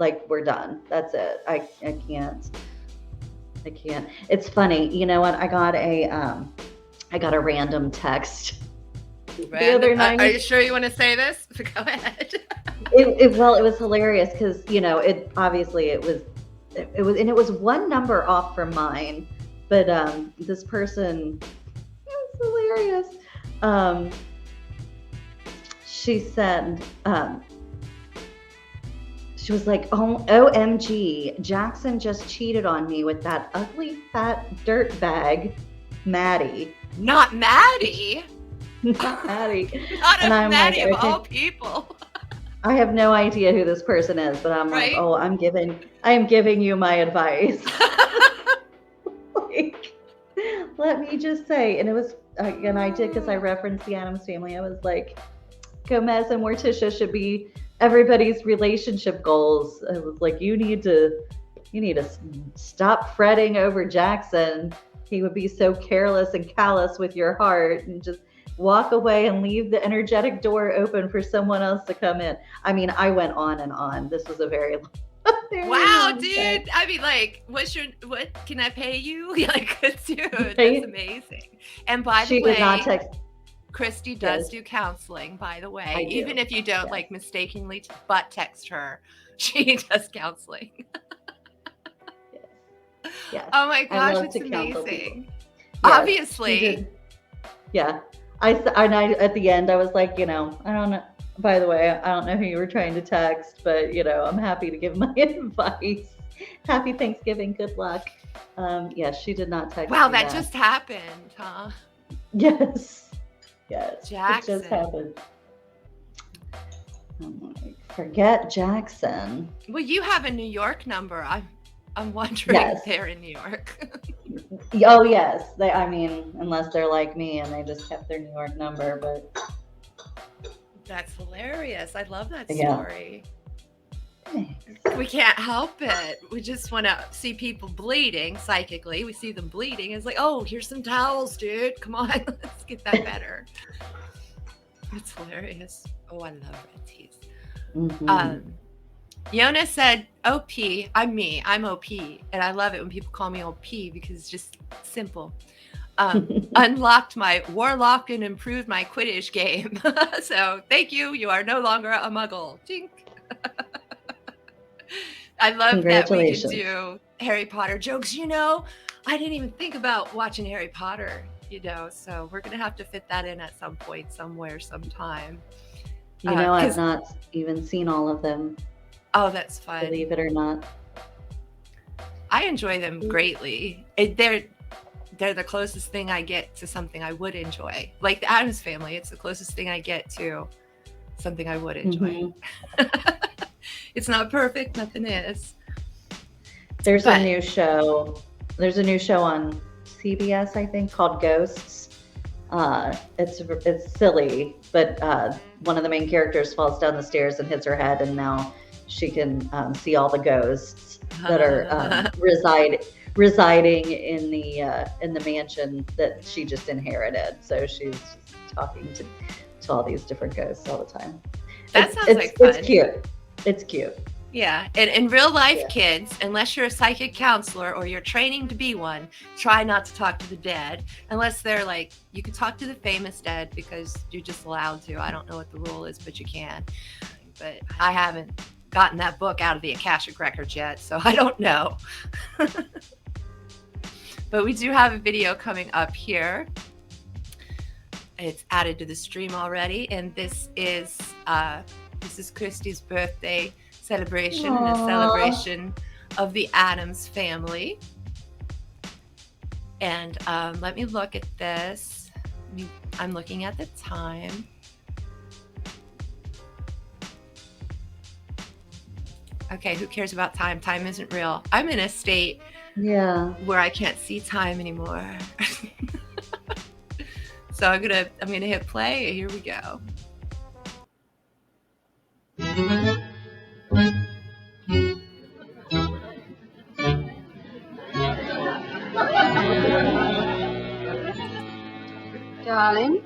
Speaker 4: like, we're done. That's it. I can't. It's funny. You know what? I got a random text the other night.
Speaker 3: Are you sure you want to say this? Go ahead.
Speaker 4: It was hilarious because it was one number off from mine, but this person, it was hilarious. She said, she was like, oh, OMG, Jackson just cheated on me with that ugly fat dirt bag, Maddie.
Speaker 3: Not Maddie.
Speaker 4: Not Maddie.
Speaker 3: Not
Speaker 4: and I'm
Speaker 3: Maddie
Speaker 4: like,
Speaker 3: of all people.
Speaker 4: I have no idea who this person is, but I'm like, oh, I am giving you my advice. Like, let me just say, and it was, and I did because I referenced the Addams family. I was like, Gomez and Morticia should be everybody's relationship goals. I was like, you need to stop fretting over Jackson. He would be so careless and callous with your heart, and just walk away and leave the energetic door open for someone else to come in. I mean, I went on and on. This was a very
Speaker 3: wow, dude. I mean, like, what can I pay you? Like, dude, that's amazing. And by the way, she did not text. Christy does do counseling, by the way. Even if you don't like mistakenly butt text her, she does counseling.
Speaker 4: Yes.
Speaker 3: Oh my gosh, it's amazing.
Speaker 4: Yes,
Speaker 3: obviously.
Speaker 4: Yeah. I at the end I was like, I don't know. By the way, I don't know who you were trying to text, but I'm happy to give my advice. Happy Thanksgiving. Good luck. Yes, she did not text.
Speaker 3: Wow,
Speaker 4: me
Speaker 3: that just happened, huh?
Speaker 4: Yes. Yes,
Speaker 3: Jackson.
Speaker 4: it just happened. I'm like, forget Jackson.
Speaker 3: Well, you have a New York number. I'm wondering if they're in New York.
Speaker 4: Oh yes, unless they're like me and they just kept their New York number, but
Speaker 3: that's hilarious. I love that story.
Speaker 4: Thanks.
Speaker 3: We can't help it. We just want to see people bleeding psychically. We see them bleeding. It's like, oh, here's some towels, dude. Come on, let's get that better. It's hilarious. Oh, I love red teas.
Speaker 4: Mm-hmm.
Speaker 3: Yona said, OP, I'm me. I'm OP. And I love it when people call me OP because it's just simple. Unlocked my warlock and improved my Quidditch game. So thank you. You are no longer a muggle. Tink. I love that we can do Harry Potter jokes. I didn't even think about watching Harry Potter, so we're going to have to fit that in at some point, somewhere, sometime.
Speaker 4: I've not even seen all of them.
Speaker 3: Oh, that's fun.
Speaker 4: Believe it or not.
Speaker 3: I enjoy them greatly. They're the closest thing I get to something I would enjoy. Like the Addams Family, it's the closest thing I get to something I would enjoy. Mm-hmm. It's not perfect, nothing is.
Speaker 4: There's a new show on CBS, I think, called Ghosts. It's silly, but one of the main characters falls down the stairs and hits her head, and now she can see all the ghosts that are residing in the mansion that she just inherited. So she's just talking to all these different ghosts all the time.
Speaker 3: That sounds like fun.
Speaker 4: It's cute. It's cute.
Speaker 3: Yeah, and in real life, kids, unless you're a psychic counselor or you're training to be one, try not to talk to the dead unless they're like, you can talk to the famous dead because you're just allowed to. I don't know what the rule is, but you can. But I haven't gotten that book out of the Akashic Records yet, so I don't know. But we do have a video coming up here. It's added to the stream already, and this is Christy's birthday celebration.
Speaker 4: Aww.
Speaker 3: And a celebration of the Addams family. And let me look at this. I'm looking at the time. Okay, who cares about time? Time isn't real. I'm in a state where I can't see time anymore. So I'm gonna hit play. Here we go.
Speaker 12: Darling,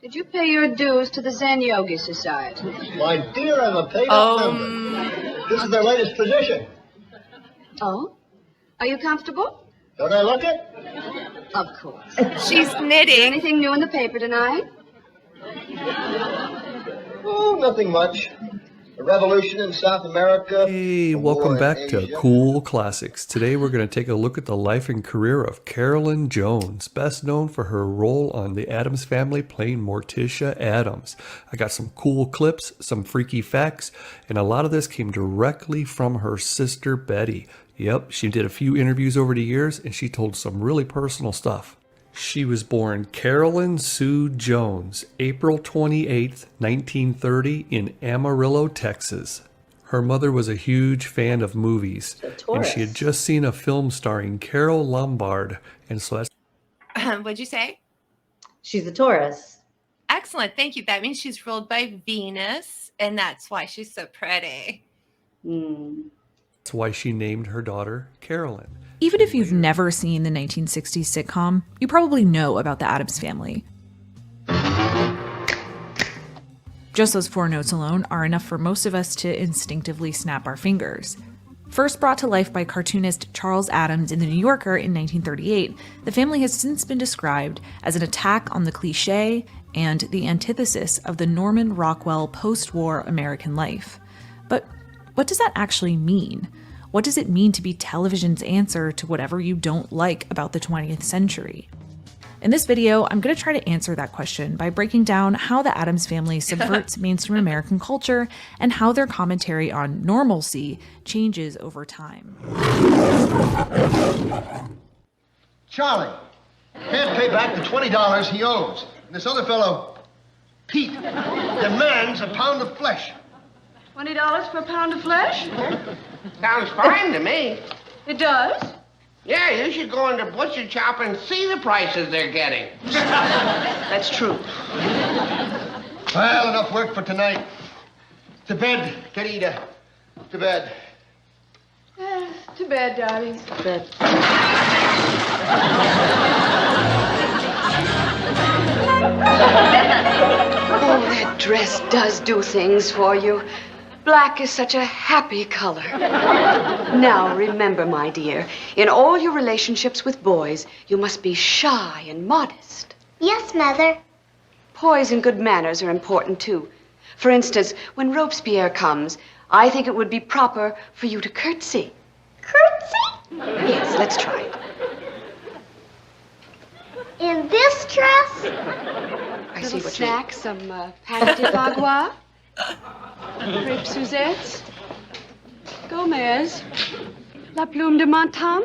Speaker 12: did you pay your dues to the Zen Yogi Society?
Speaker 10: My dear, I'm a paid-up member. This is their latest position.
Speaker 12: Oh? Are you comfortable?
Speaker 10: Don't I look it?
Speaker 12: Of course.
Speaker 3: She's knitting.
Speaker 12: Anything new in the paper tonight?
Speaker 10: Oh, nothing much. A revolution in South America.
Speaker 13: Hey, welcome back to Cool Classics. Today we're going to take a look at the life and career of Carolyn Jones, best known for her role on The Addams Family playing Morticia Addams. I got some cool clips, some freaky facts, and a lot of this came directly from her sister Betty. Yep, she did a few interviews over the years and she told some really personal stuff. She was born Carolyn Sue Jones, April 28, 1930 in Amarillo, Texas. Her mother was a huge fan of movies and she had just seen a film starring Carol Lombard. And so that's...
Speaker 3: What'd you say?
Speaker 4: She's a Taurus.
Speaker 3: Excellent, thank you. That means she's ruled by Venus and that's why she's so pretty.
Speaker 13: That's why she named her daughter Carolyn.
Speaker 14: Even if you've never seen the 1960s sitcom, you probably know about the Addams Family. Just those 4 notes alone are enough for most of us to instinctively snap our fingers. First brought to life by cartoonist Charles Addams in The New Yorker in 1938, the family has since been described as an attack on the cliché and the antithesis of the Norman Rockwell post-war American life. But what does that actually mean? What does it mean to be television's answer to whatever you don't like about the 20th century? In this video, I'm going to try to answer that question by breaking down how the Addams Family subverts mainstream American culture and how their commentary on normalcy changes over time.
Speaker 10: Charlie can't pay back the $20 he owes. And this other fellow, Pete, demands a pound of flesh.
Speaker 12: $20 for a pound of flesh?
Speaker 15: Sounds fine to me.
Speaker 12: It does?
Speaker 15: Yeah, you should go into butcher shop and see the prices they're getting.
Speaker 12: That's true.
Speaker 10: Well, enough work for tonight. To bed, querida. To bed.
Speaker 12: To bed, darling.
Speaker 4: To bed.
Speaker 9: Oh, that dress does do things for you. Black is such a happy color. Now, remember, my dear, in all your relationships with boys, you must be shy and modest.
Speaker 6: Yes, Mother.
Speaker 9: Poise and good manners are important, too. For instance, when Robespierre comes, I think it would be proper for you to curtsy.
Speaker 6: Curtsy?
Speaker 9: Yes, let's try it.
Speaker 6: In this dress?
Speaker 9: I see what
Speaker 12: snack, some pâte de bagua, crepe Suzette, Gomez, la plume de Mantam,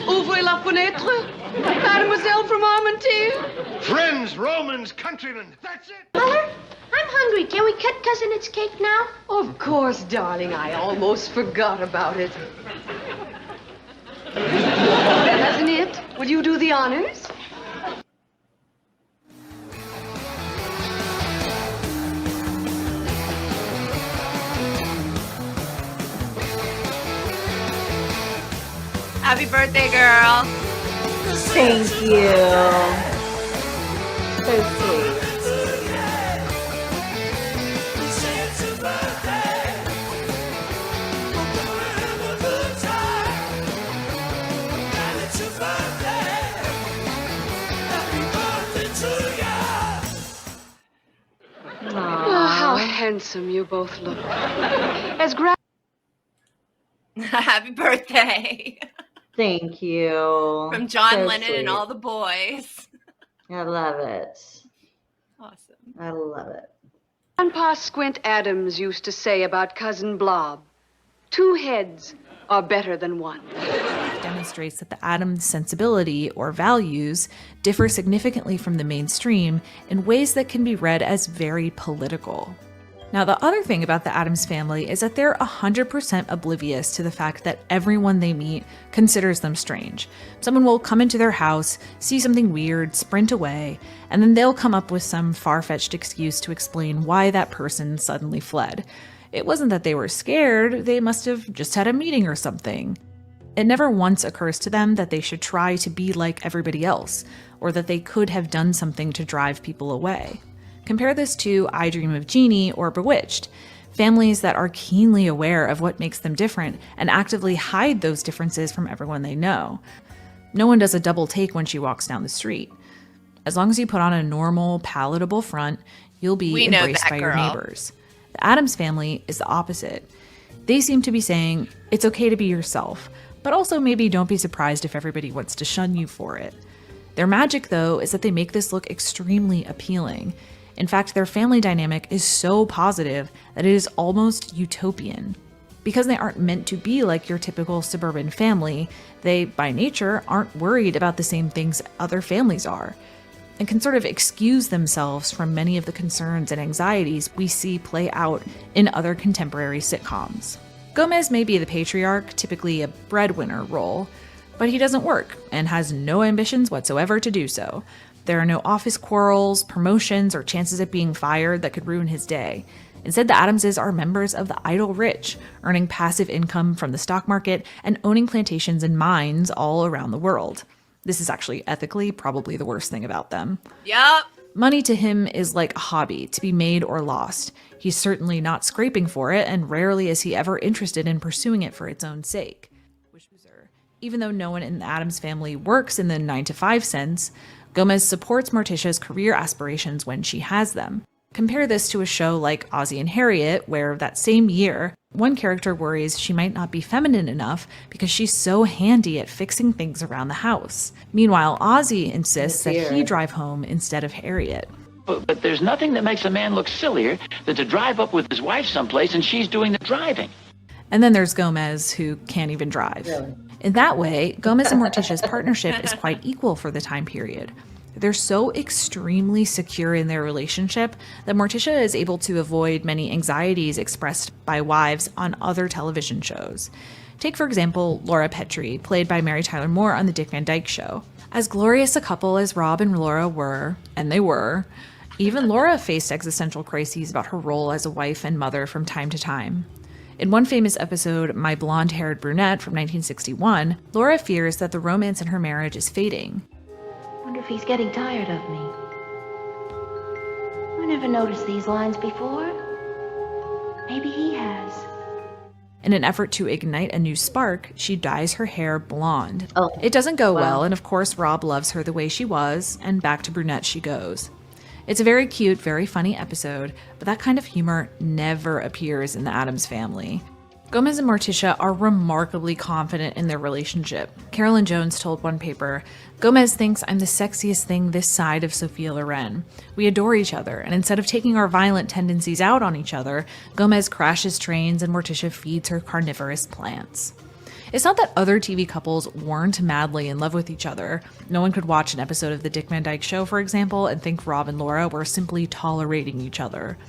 Speaker 12: ouvrez la fenêtre, mademoiselle from Armentine.
Speaker 10: Friends, Romans, countrymen, that's it.
Speaker 6: Mother, I'm hungry. Can we cut Cousin its cake now?
Speaker 9: Of course, darling. I almost forgot about it. Hasn't it? Will you do the honors?
Speaker 3: Happy birthday, girl.
Speaker 4: Thank you. So sweet.
Speaker 9: Oh, how handsome you both look. As
Speaker 3: Happy birthday.
Speaker 4: Thank you.
Speaker 3: From John
Speaker 4: So
Speaker 3: Lennon and
Speaker 4: sweet.
Speaker 3: all the boys.
Speaker 4: I love it.
Speaker 3: Awesome.
Speaker 4: I love it.
Speaker 9: Grandpa Squint Addams used to say about Cousin Blob, 2 heads are better than 1.
Speaker 14: Demonstrates that the Addams sensibility or values differ significantly from the mainstream in ways that can be read as very political. Now, the other thing about the Addams family is that they're 100% oblivious to the fact that everyone they meet considers them strange. Someone will come into their house, see something weird, sprint away, and then they'll come up with some far-fetched excuse to explain why that person suddenly fled. It wasn't that they were scared, they must have just had a meeting or something. It never once occurs to them that they should try to be like everybody else, or that they could have done something to drive people away. Compare this to I Dream of Jeannie or Bewitched, families that are keenly aware of what makes them different and actively hide those differences from everyone they know. No one does a double take when she walks down the street. As long as you put on a normal, palatable front, you'll be embraced by your neighbors. The Addams family is the opposite. They seem to be saying, it's okay to be yourself, but also maybe don't be surprised if everybody wants to shun you for it. Their magic, though, is that they make this look extremely appealing. In fact, their family dynamic is so positive that it is almost utopian. Because they aren't meant to be like your typical suburban family, they, by nature, aren't worried about the same things other families are, and can sort of excuse themselves from many of the concerns and anxieties we see play out in other contemporary sitcoms. Gomez may be the patriarch, typically a breadwinner role, but he doesn't work and has no ambitions whatsoever to do so. There are no office quarrels, promotions, or chances of being fired that could ruin his day. Instead, the Addamses are members of the idle rich, earning passive income from the stock market and owning plantations and mines all around the world. This is actually ethically probably the worst thing about them.
Speaker 3: Yup.
Speaker 14: Money to him is like a hobby, to be made or lost. He's certainly not scraping for it, and rarely is he ever interested in pursuing it for its own sake. Even though no one in the Addams family works in the 9-to-5 sense, Gomez supports Morticia's career aspirations when she has them. Compare this to a show like Ozzie and Harriet, where that same year, one character worries she might not be feminine enough because she's so handy at fixing things around the house. Meanwhile, Ozzie insists that he drive home instead of Harriet.
Speaker 16: But there's nothing that makes a man look sillier than to drive up with his wife someplace and she's doing the driving.
Speaker 14: And then there's Gomez, who can't even drive.
Speaker 4: Really?
Speaker 14: In that way, Gomez and Morticia's partnership is quite equal for the time period. They're so extremely secure in their relationship that Morticia is able to avoid many anxieties expressed by wives on other television shows. Take, for example, Laura Petrie, played by Mary Tyler Moore on The Dick Van Dyke Show. As glorious a couple as Rob and Laura were, and they were, even Laura faced existential crises about her role as a wife and mother from time to time. In one famous episode, My Blonde-Haired Brunette from 1961, Laura fears that the romance in her marriage is fading.
Speaker 17: I wonder if he's getting tired of me. I never noticed these lines before. Maybe he has.
Speaker 14: In an effort to ignite a new spark, she dyes her hair blonde.
Speaker 4: Oh,
Speaker 14: it doesn't go
Speaker 4: wow.
Speaker 14: well, and of course Rob loves her the way she was, and back to brunette she goes. It's a very cute, very funny episode, but that kind of humor never appears in the Addams family. Gomez and Morticia are remarkably confident in their relationship. Carolyn Jones told one paper, "Gomez thinks I'm the sexiest thing this side of Sophia Loren. We adore each other, and instead of taking our violent tendencies out on each other, Gomez crashes trains and Morticia feeds her carnivorous plants." It's not that other TV couples weren't madly in love with each other. No one could watch an episode of The Dick Van Dyke Show, for example, and think Rob and Laura were simply tolerating each other.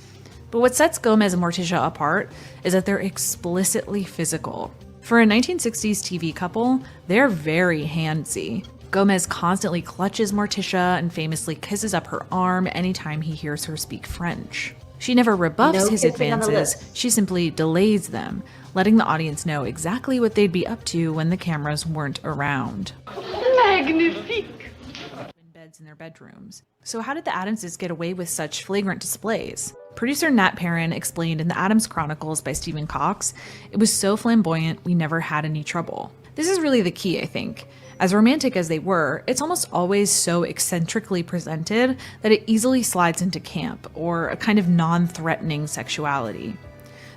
Speaker 14: But what sets Gomez and Morticia apart is that they're explicitly physical. For a 1960s TV couple, they're very handsy. Gomez constantly clutches Morticia and famously kisses up her arm anytime he hears her speak French. She never rebuffs his advances, she simply delays them, letting the audience know exactly what they'd be up to when the cameras weren't around.
Speaker 9: Magnifique!
Speaker 14: Beds in their bedrooms. So how did the Addamses get away with such flagrant displays? Producer Nat Perrin explained in the Addams Chronicles by Stephen Cox, "It was so flamboyant, we never had any trouble." This is really the key, I think. As romantic as they were, it's almost always so eccentrically presented that it easily slides into camp, or a kind of non-threatening sexuality.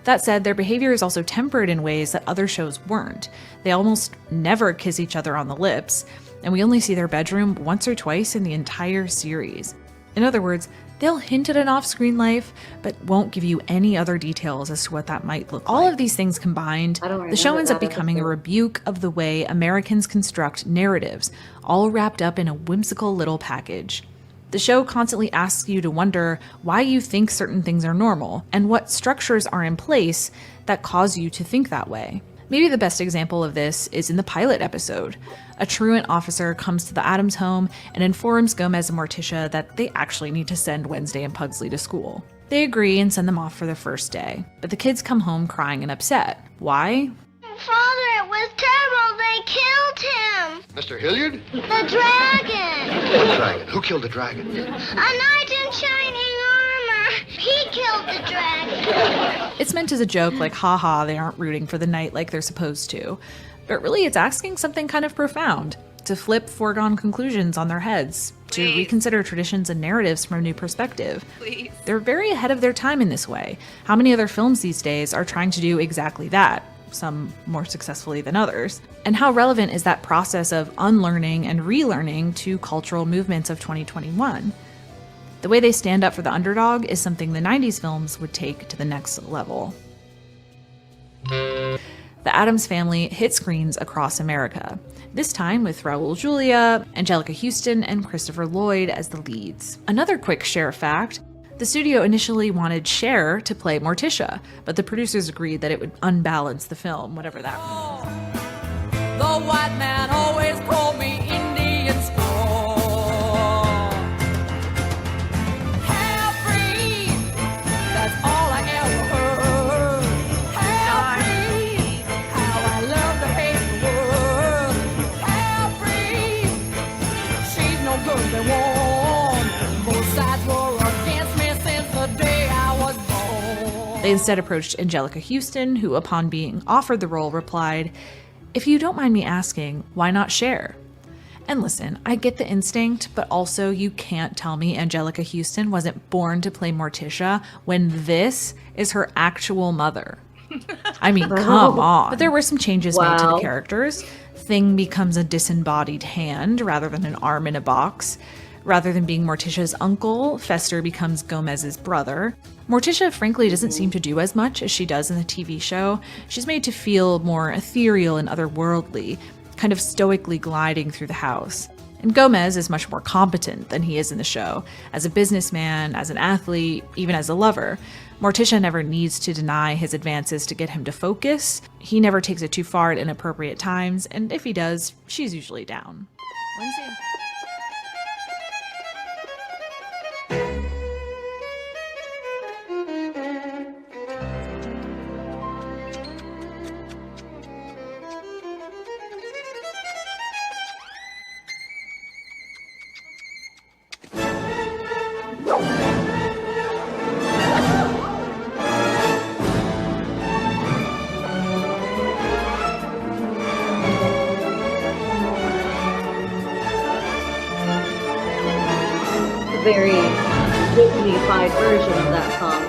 Speaker 14: That said, their behavior is also tempered in ways that other shows weren't. They almost never kiss each other on the lips, and we only see their bedroom once or twice in the entire series. In other words, they'll hint at an off-screen life, but won't give you any other details as to what that might look like. All of these things combined, the show ends up becoming a rebuke of the way Americans construct narratives, all wrapped up in a whimsical little package. The show constantly asks you to wonder why you think certain things are normal, and what structures are in place that cause you to think that way. Maybe the best example of this is in the pilot episode. A truant officer comes to the Addams home and informs Gomez and Morticia that they actually need to send Wednesday and Pugsley to school. They agree and send them off for their first day, but the kids come home crying and upset. Why?
Speaker 6: Father, it was terrible. They killed him.
Speaker 10: Mr. Hilliard?
Speaker 6: The dragon.
Speaker 10: What dragon? Who killed the dragon?
Speaker 6: A knight in shining armor. He killed the dragon.
Speaker 14: It's meant as a joke, like, haha, they aren't rooting for the knight like they're supposed to. But really, it's asking something kind of profound, to flip foregone conclusions on their heads, to reconsider traditions and narratives from a new perspective.
Speaker 3: Please.
Speaker 14: They're very ahead of their time in this way. How many other films these days are trying to do exactly that? Some more successfully than others. And how relevant is that process of unlearning and relearning to cultural movements of 2021? The way they stand up for the underdog is something the 90s films would take to the next level. The Addams Family hit screens across America, this time with Raul Julia, Angelica Houston, and Christopher Lloyd as the leads. Another quick Cher fact: the studio initially wanted Cher to play Morticia, but the producers agreed that it would unbalance the film, whatever that means.
Speaker 18: The white man always called me Indian straw. Half-breed, that's all I ever heard. Half-breed, how I love to hate the world. Half-breed, she's no good, they won. Both sides were against me since the day I was born.
Speaker 14: They instead approached Angelica Houston, who, upon being offered the role, replied, "If you don't mind me asking, why not Cher?" And listen, I get the instinct, but also you can't tell me Angelica Houston wasn't born to play Morticia when this is her actual mother. I mean, come on. But there were some changes made to the characters. Thing becomes a disembodied hand rather than an arm in a box. Rather than being Morticia's uncle, Fester becomes Gomez's brother. Morticia, frankly, doesn't seem to do as much as she does in the TV show. She's made to feel more ethereal and otherworldly, kind of stoically gliding through the house. And Gomez is much more competent than he is in the show, as a businessman, as an athlete, even as a lover. Morticia never needs to deny his advances to get him to focus. He never takes it too far at inappropriate times, and if he does, she's usually down. Wednesday.
Speaker 4: Very Disney-fied version of that song.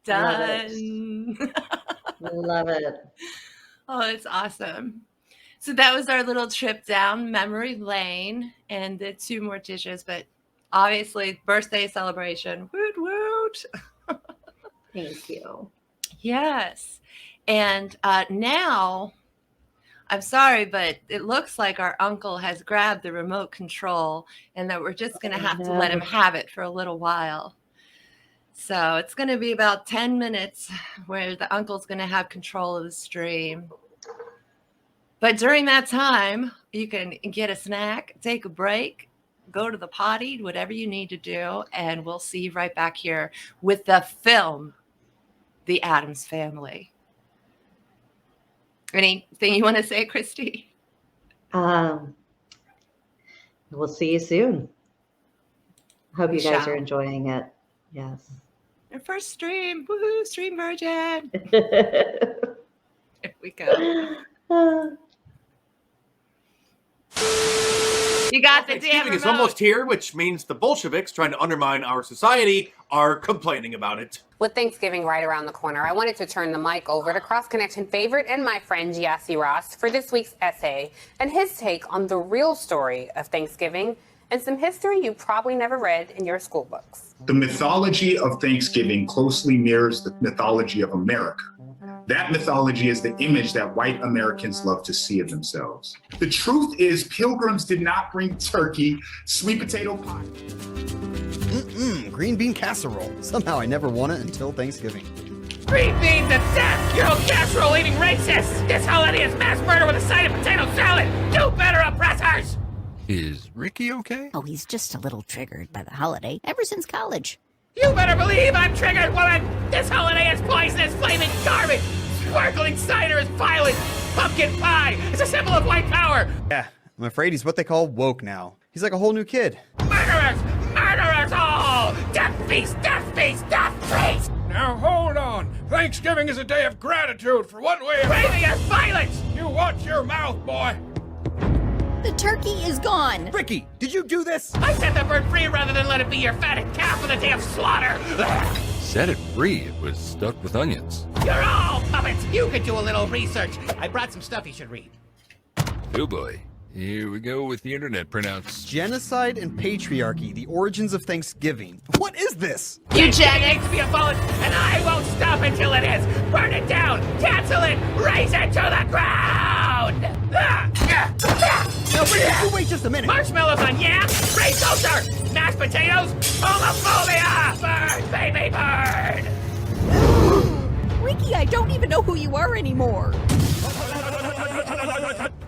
Speaker 3: Done.
Speaker 4: Love it.
Speaker 3: Oh, it's awesome. So that was our little trip down memory lane and the 2 Morticias, but obviously birthday celebration. Woot woot.
Speaker 4: Thank you.
Speaker 3: Yes. And now, I'm sorry, but it looks like our uncle has grabbed the remote control and that we're just going to have to let him have it for a little while. So it's going to be about 10 minutes where the uncle's going to have control of the stream. But during that time, you can get a snack, take a break, go to the potty, whatever you need to do, and we'll see you right back here with the film, The Addams Family. Anything you want to say, Christy?
Speaker 4: We'll see you soon. Hope you guys are enjoying it. Yes.
Speaker 3: Our first stream. Woohoo, stream virgin. Here we go. You got the damn
Speaker 19: Thanksgiving is
Speaker 3: remote.
Speaker 19: almost here, which means the Bolsheviks trying to undermine our society are complaining about it.
Speaker 20: With Thanksgiving right around the corner, I wanted to turn the mic over to Cross Connection favorite and my friend Yassi Ross for this week's essay and his take on the real story of Thanksgiving and some history you probably never read in your school books.
Speaker 21: The mythology of Thanksgiving closely mirrors the mythology of America. That mythology is the image that white Americans love to see of themselves. The truth is, pilgrims did not bring turkey, sweet potato pie.
Speaker 22: Green bean casserole. Somehow I never won it until Thanksgiving.
Speaker 23: Green beans and death! You casserole eating racists! This holiday is mass murder with a side of potato salad! Do better, oppressors!
Speaker 24: Is Ricky okay?
Speaker 25: Oh, he's just a little triggered by the holiday ever since college.
Speaker 23: You better believe I'm triggered, woman! This holiday is poisonous, flaming garbage! Sparkling cider is violent! Pumpkin pie is a symbol of white power!
Speaker 22: Yeah, I'm afraid he's what they call woke now. He's like a whole new kid.
Speaker 23: Murderers! Murderers all! Death feast! Death feast! Death feast!
Speaker 7: Now hold on. Thanksgiving is a day of gratitude for what we have.
Speaker 23: Craving is violence!
Speaker 7: You watch your mouth, boy.
Speaker 25: The turkey is gone.
Speaker 22: Ricky, did you do this?
Speaker 23: I set the bird free rather than let it be your fatted calf for the day of slaughter!
Speaker 24: Set it free. It was stuck with onions.
Speaker 23: You're all puppets! You could do a little research. I brought some stuff you should read.
Speaker 24: Oh boy. Here we go with the internet printouts.
Speaker 22: Genocide and patriarchy, the origins of Thanksgiving. What is this?
Speaker 23: Eugenics be abolished, and I won't stop until it is. Burn it down, cancel it, raise it to the ground!
Speaker 22: No, Ricky, wait just a minute.
Speaker 23: Marshmallows on yams, race culture, mashed potatoes, homophobia! Burn, baby, burn!
Speaker 25: Ricky, I don't even know who you are anymore.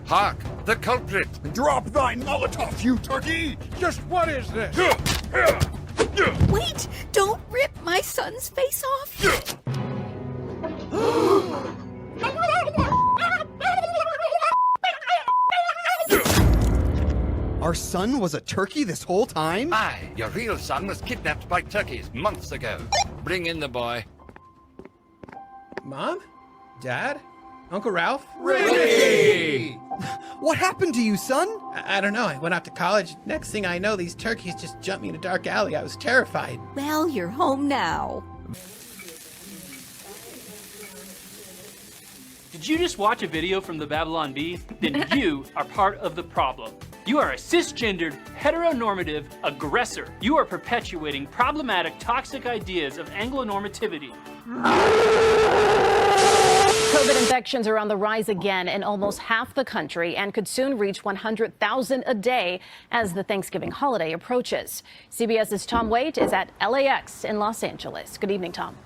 Speaker 24: Hark! The culprit!
Speaker 7: Drop thine Molotov, you turkey! Just what is this?
Speaker 25: Wait, don't rip my son's face off.
Speaker 22: Our son was a turkey this whole time?
Speaker 24: Aye, your real son was kidnapped by turkeys months ago. Bring in the boy.
Speaker 26: Mom? Dad? Uncle Ralph?
Speaker 22: Ricky! What happened to you, son?
Speaker 26: I don't know. I went off to college. Next thing I know, these turkeys just jumped me in a dark alley. I was terrified.
Speaker 25: Well, you're home now.
Speaker 27: Did you just watch a video from the Babylon Bee? Then you are part of the problem. You are a cisgendered, heteronormative aggressor. You are perpetuating problematic, toxic ideas of Anglo-normativity.
Speaker 28: COVID infections are on the rise again in almost half the country and could soon reach 100,000 a day as the Thanksgiving holiday approaches. CBS's Tom Waite is at LAX in Los Angeles. Good evening, Tom.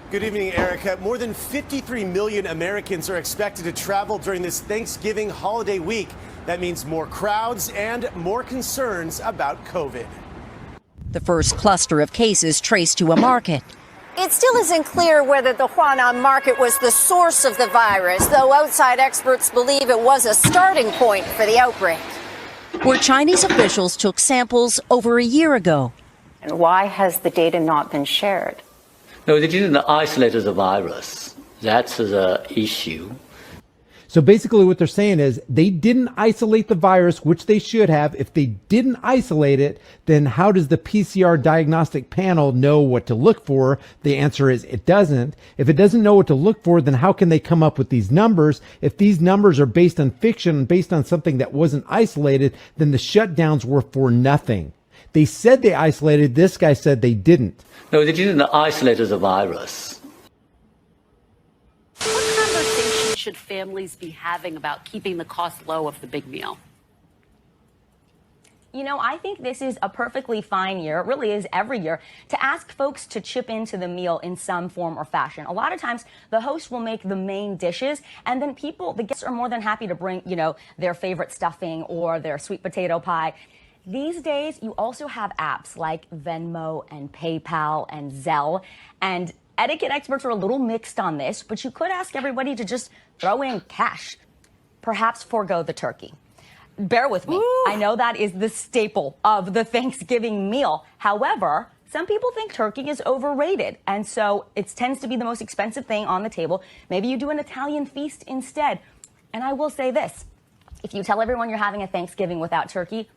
Speaker 29: Good evening, Erica. More than 53 million Americans are expected to travel during this Thanksgiving holiday week. That means more crowds and more concerns about COVID.
Speaker 30: The first cluster of cases traced to a market.
Speaker 31: It still isn't clear whether the Huanan market was the source of the virus, though outside experts believe it was a starting point for the outbreak.
Speaker 30: Where Chinese officials took samples over a year ago.
Speaker 31: And why has the data not been shared?
Speaker 32: No, they didn't isolate the virus. That's the issue.
Speaker 1: So basically what they're saying is they didn't isolate the virus, which they should have. If they didn't isolate it, then how does the PCR diagnostic panel know what to look for? The answer is it doesn't. If it doesn't know what to look for, then how can they come up with these numbers? If these numbers are based on fiction, based on something that wasn't isolated, then the shutdowns were for nothing. They said they isolated. This guy said they didn't.
Speaker 2: No, they didn't isolate the virus.
Speaker 5: What conversation should families be having about keeping the cost low of the big meal?
Speaker 8: You know, I think this is a perfectly fine year, it really is every year, to ask folks to chip into the meal in some form or fashion. A lot of times, the host will make the main dishes, and then the guests are more than happy to bring, their favorite stuffing or their sweet potato pie. These days, you also have apps like Venmo and PayPal and Zelle, and etiquette experts are a little mixed on this, but you could ask everybody to just throw in cash, perhaps forego the turkey. Bear with me. Ooh. I know that is the staple of the Thanksgiving meal. However, some people think turkey is overrated, and so it tends to be the most expensive thing on the table. Maybe you do an Italian feast instead. And I will say this, if you tell everyone you're having a Thanksgiving without turkey,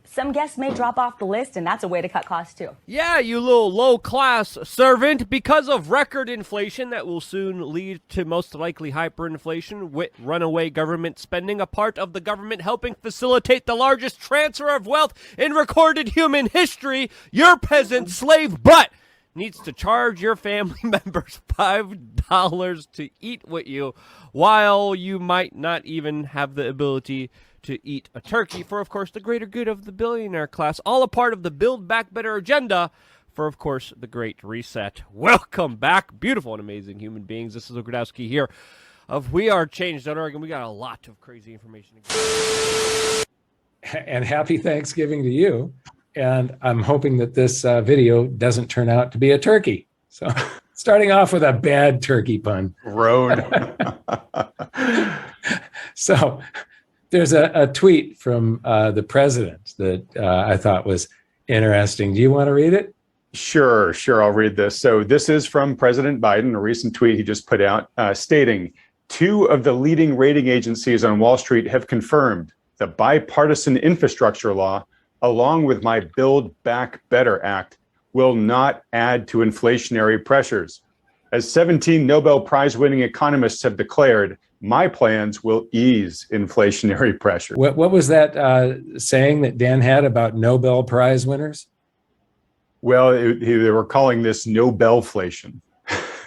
Speaker 8: some guests may drop off the list, and that's a way to cut costs too.
Speaker 9: Yeah, you little low-class servant. Because of record inflation that will soon lead to most likely hyperinflation with runaway government spending, a part of the government helping facilitate the largest transfer of wealth in recorded human history, your peasant slave butt needs to charge your family members $5 to eat with you, while you might not even have the ability to eat a turkey for, of course, the greater good of the billionaire class. All a part of the Build Back Better agenda for, of course, the Great Reset. Welcome back, beautiful and amazing human beings. This is Luke Radowski here of WeAreChange.org, and we got a lot of crazy information.
Speaker 11: And happy Thanksgiving to you. And I'm hoping that this video doesn't turn out to be a turkey. So starting off with a bad turkey pun.
Speaker 12: Road.
Speaker 11: So there's a tweet from the president that I thought was interesting. Do you want to read it?
Speaker 12: Sure. I'll read this. So this is from President Biden, a recent tweet he just put out stating, 2 of the leading rating agencies on Wall Street have confirmed the bipartisan infrastructure law, along with my Build Back Better Act, will not add to inflationary pressures. As 17 Nobel Prize-winning economists have declared, my plans will ease inflationary pressure.
Speaker 11: What was that saying that Dan had about Nobel Prize winners?
Speaker 12: Well, they were calling this Nobelflation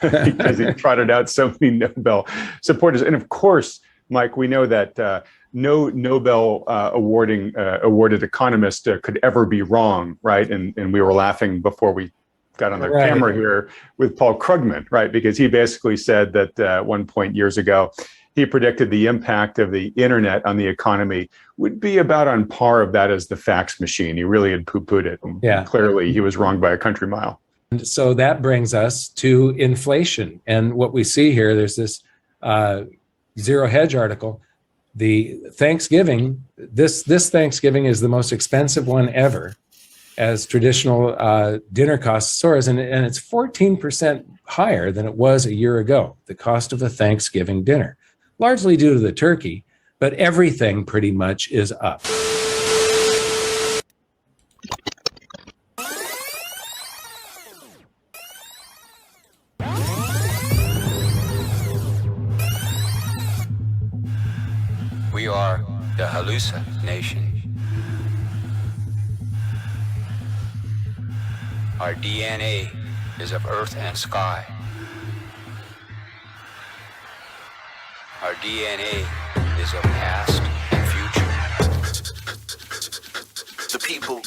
Speaker 12: because he trotted out so many Nobel supporters. And of course, Mike, we know that no Nobel awarded economist could ever be wrong, right? And we were laughing before we got on the camera here with Paul Krugman, right? Because he basically said that at one point years ago, he predicted the impact of the internet on the economy would be about on par of that as the fax machine. He really had poo-pooed it. And clearly, he was wrong by a country mile.
Speaker 11: And so that brings us to inflation. And what we see here, there's this Zero Hedge article. The Thanksgiving, this Thanksgiving is the most expensive one ever, as traditional dinner costs soars, and it's 14% higher than it was a year ago, the cost of a Thanksgiving dinner, largely due to the turkey, but everything pretty much is up.
Speaker 13: We are the Halusa Nation. Our DNA is of earth and sky. Our DNA is of past and future. The people.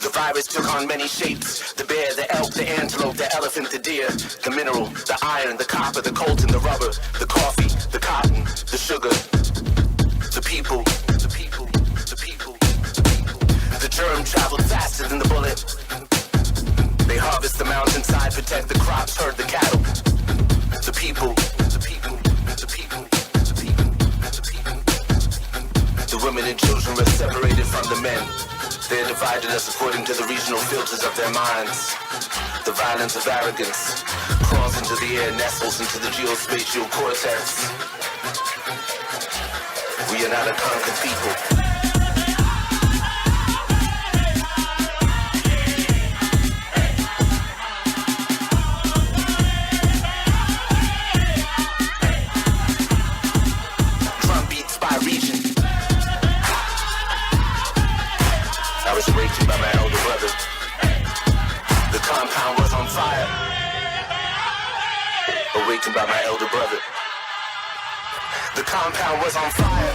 Speaker 15: The virus took on many shapes. The bear, the elk, the antelope, the elephant, the deer, the mineral, the iron, the copper, the coltan, the rubber, the coffee, the cotton, the sugar, the people. The germ traveled faster than the bullet. They harvest the mountainside, protect the crops, herd the cattle. The people. The women and children women were separated from the men. They divided us according to the regional filters of their minds. The violence of arrogance crawls into the air, nestles into the geospatial cortex. We are not a conquered people. Awakened by my elder brother. The compound was on fire. Awakened by my elder brother. The compound was on fire.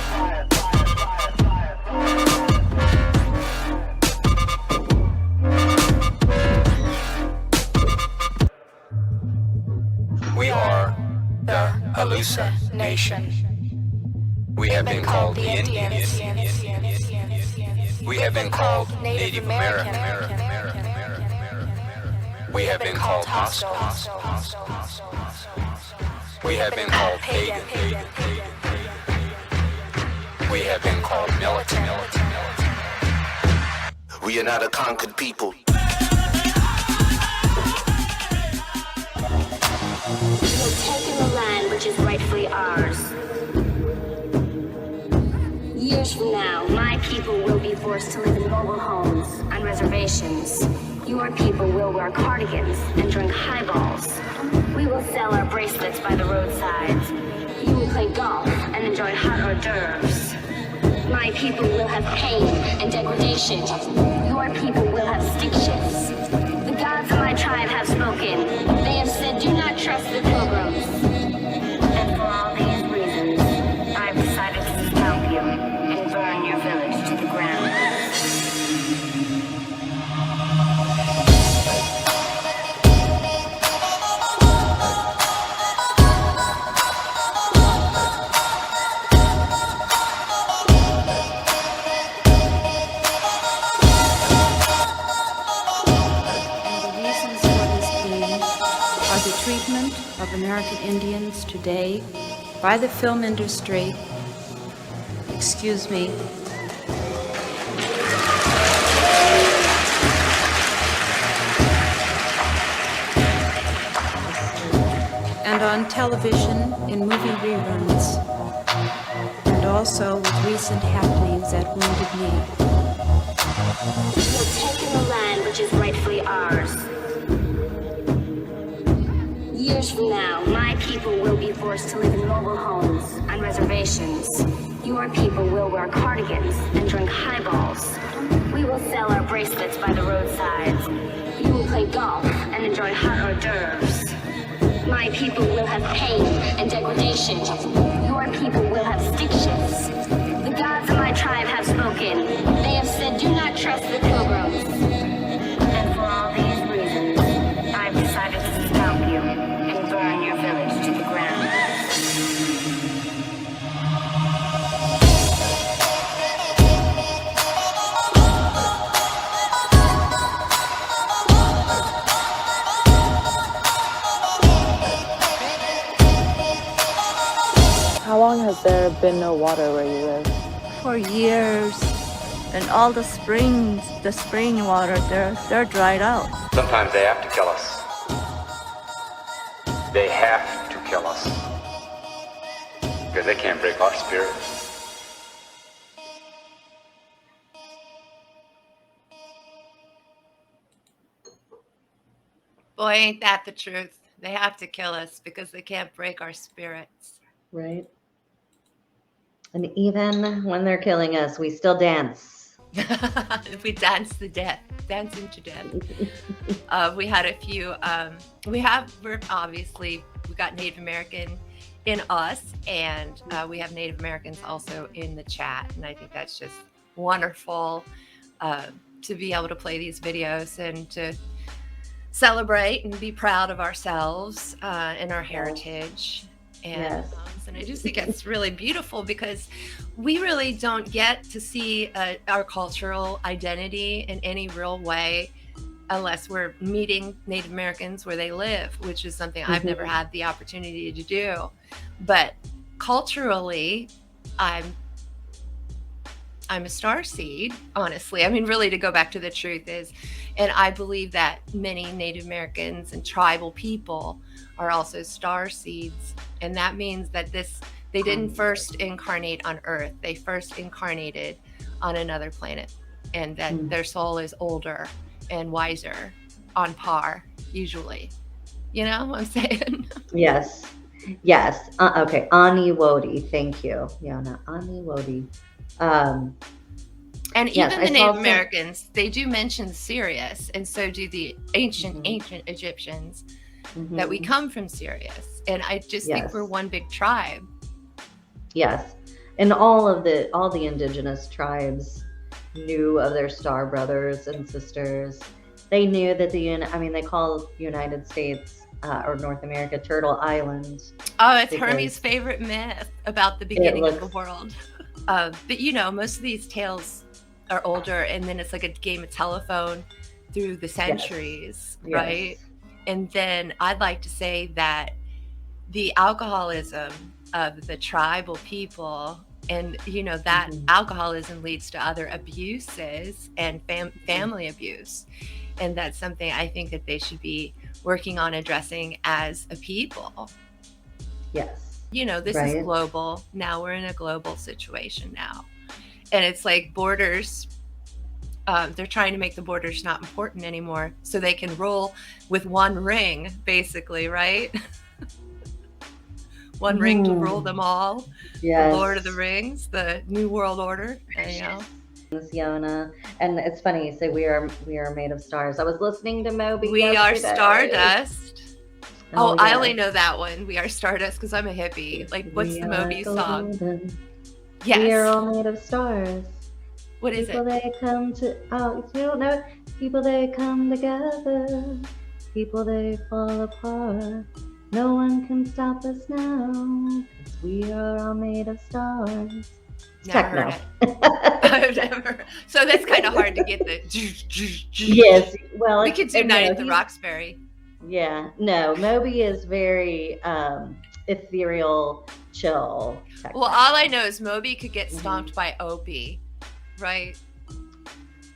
Speaker 13: We are the hallucination. We have been called the Indians. We have been called Native American. We have been called hostile. We have been called pagan. We have been called militant.
Speaker 15: We are not a conquered people.
Speaker 3: We're taking the land which is rightfully ours. Years from now, my people will be forced to live in mobile homes on reservations. Your people will wear cardigans and drink highballs. We will sell our bracelets by the roadsides. You will play golf and enjoy hot hors d'oeuvres. My people will have pain and degradation. Your people will have stick shifts. The gods of my tribe have spoken. They have said, do not trust the pilgrims. And for all these reasons, I've decided to scalp you and burn your village to the ground.
Speaker 4: Treatment of American Indians today by the film industry, and on television in movie reruns, and also with recent happenings at Wounded Knee.
Speaker 3: We're taking the land which is rightfully ours. Years from now, my people will be forced to live in mobile homes on reservations. Your people will wear cardigans and drink highballs. We will sell our bracelets by the roadsides. You will play golf and enjoy hot hors d'oeuvres. My people will have pain and degradation. Your people will have stick shifts. The gods of my tribe have spoken. They have said, do not trust the pilgrims. And for all these reasons, I've decided to scalp you and burn your village to the ground.
Speaker 6: How long has there been no water where you live?
Speaker 10: For years. And all the springs, the spring water, they're dried out.
Speaker 13: Sometimes they have to kill us. They have to kill us. Because they can't break our spirit.
Speaker 14: Boy, ain't that the truth. They have to kill us because they can't break our spirits.
Speaker 16: Right. And even when they're killing us, we still dance.
Speaker 14: We dance to death, dancing to death. We had a few, we got Native American in us, and we have Native Americans also in the chat. And I think that's just wonderful to be able to play these videos and to celebrate and be proud of ourselves and our heritage. And, and I just think it's really beautiful because we really don't get to see our cultural identity in any real way unless we're meeting Native Americans where they live, which is something I've never had the opportunity to do. But culturally, I'm I'm a star seed, honestly. I mean, really, to go back to the truth is, and I believe that many Native Americans and tribal people are also star seeds. And that means that they didn't first incarnate on Earth. They first incarnated on another planet, and that their soul is older and wiser, on par, usually. You know what I'm saying?
Speaker 16: Yes. Yes. Okay. Ani Wodi. Thank you. Yeah, no, Ani Wodi.
Speaker 14: And
Speaker 16: yes,
Speaker 14: even the Native Americans, they do mention Sirius, and so do the ancient Egyptians, that we come from Sirius. And I just think we're one big tribe.
Speaker 16: Yes. And all the indigenous tribes knew of their star brothers and sisters. They knew that they call United States or North America Turtle Island.
Speaker 14: Oh, it's Hermes' favorite myth about the beginning of the world. But most of these tales are older, and then it's like a game of telephone through the centuries, right? And then I'd like to say that the alcoholism of the tribal people, and that alcoholism leads to other abuses and family abuse, and that's something I think that they should be working on addressing as a people.
Speaker 16: Yes.
Speaker 14: This is global. Now we're in a global situation now. And it's like borders, they're trying to make the borders not important anymore so they can rule with one ring, basically, right? One ring to rule them all.
Speaker 16: Yes.
Speaker 14: The Lord of the Rings, the New World Order,
Speaker 16: Yona. And it's funny you say we are made of stars. I was listening to Moby.
Speaker 14: We
Speaker 16: yesterday.
Speaker 14: are stardust. Oh,
Speaker 16: yeah.
Speaker 14: I only know that one. We are stardust because I'm a hippie. Like, what's the Moby song? Yes.
Speaker 16: We are all made of stars.
Speaker 14: What is
Speaker 16: people
Speaker 14: it?
Speaker 16: They come to, if you don't know, people they come together, people they fall apart. No one can stop us now, 'cause we are all made of stars.
Speaker 14: Never heard it. I've never. So that's kind of hard to get the.
Speaker 16: Yes, well,
Speaker 14: we could do Night at the Roxbury.
Speaker 16: Yeah, no, Moby is very ethereal, chill.
Speaker 14: Well, all I know is Moby could get stomped by Opie, right?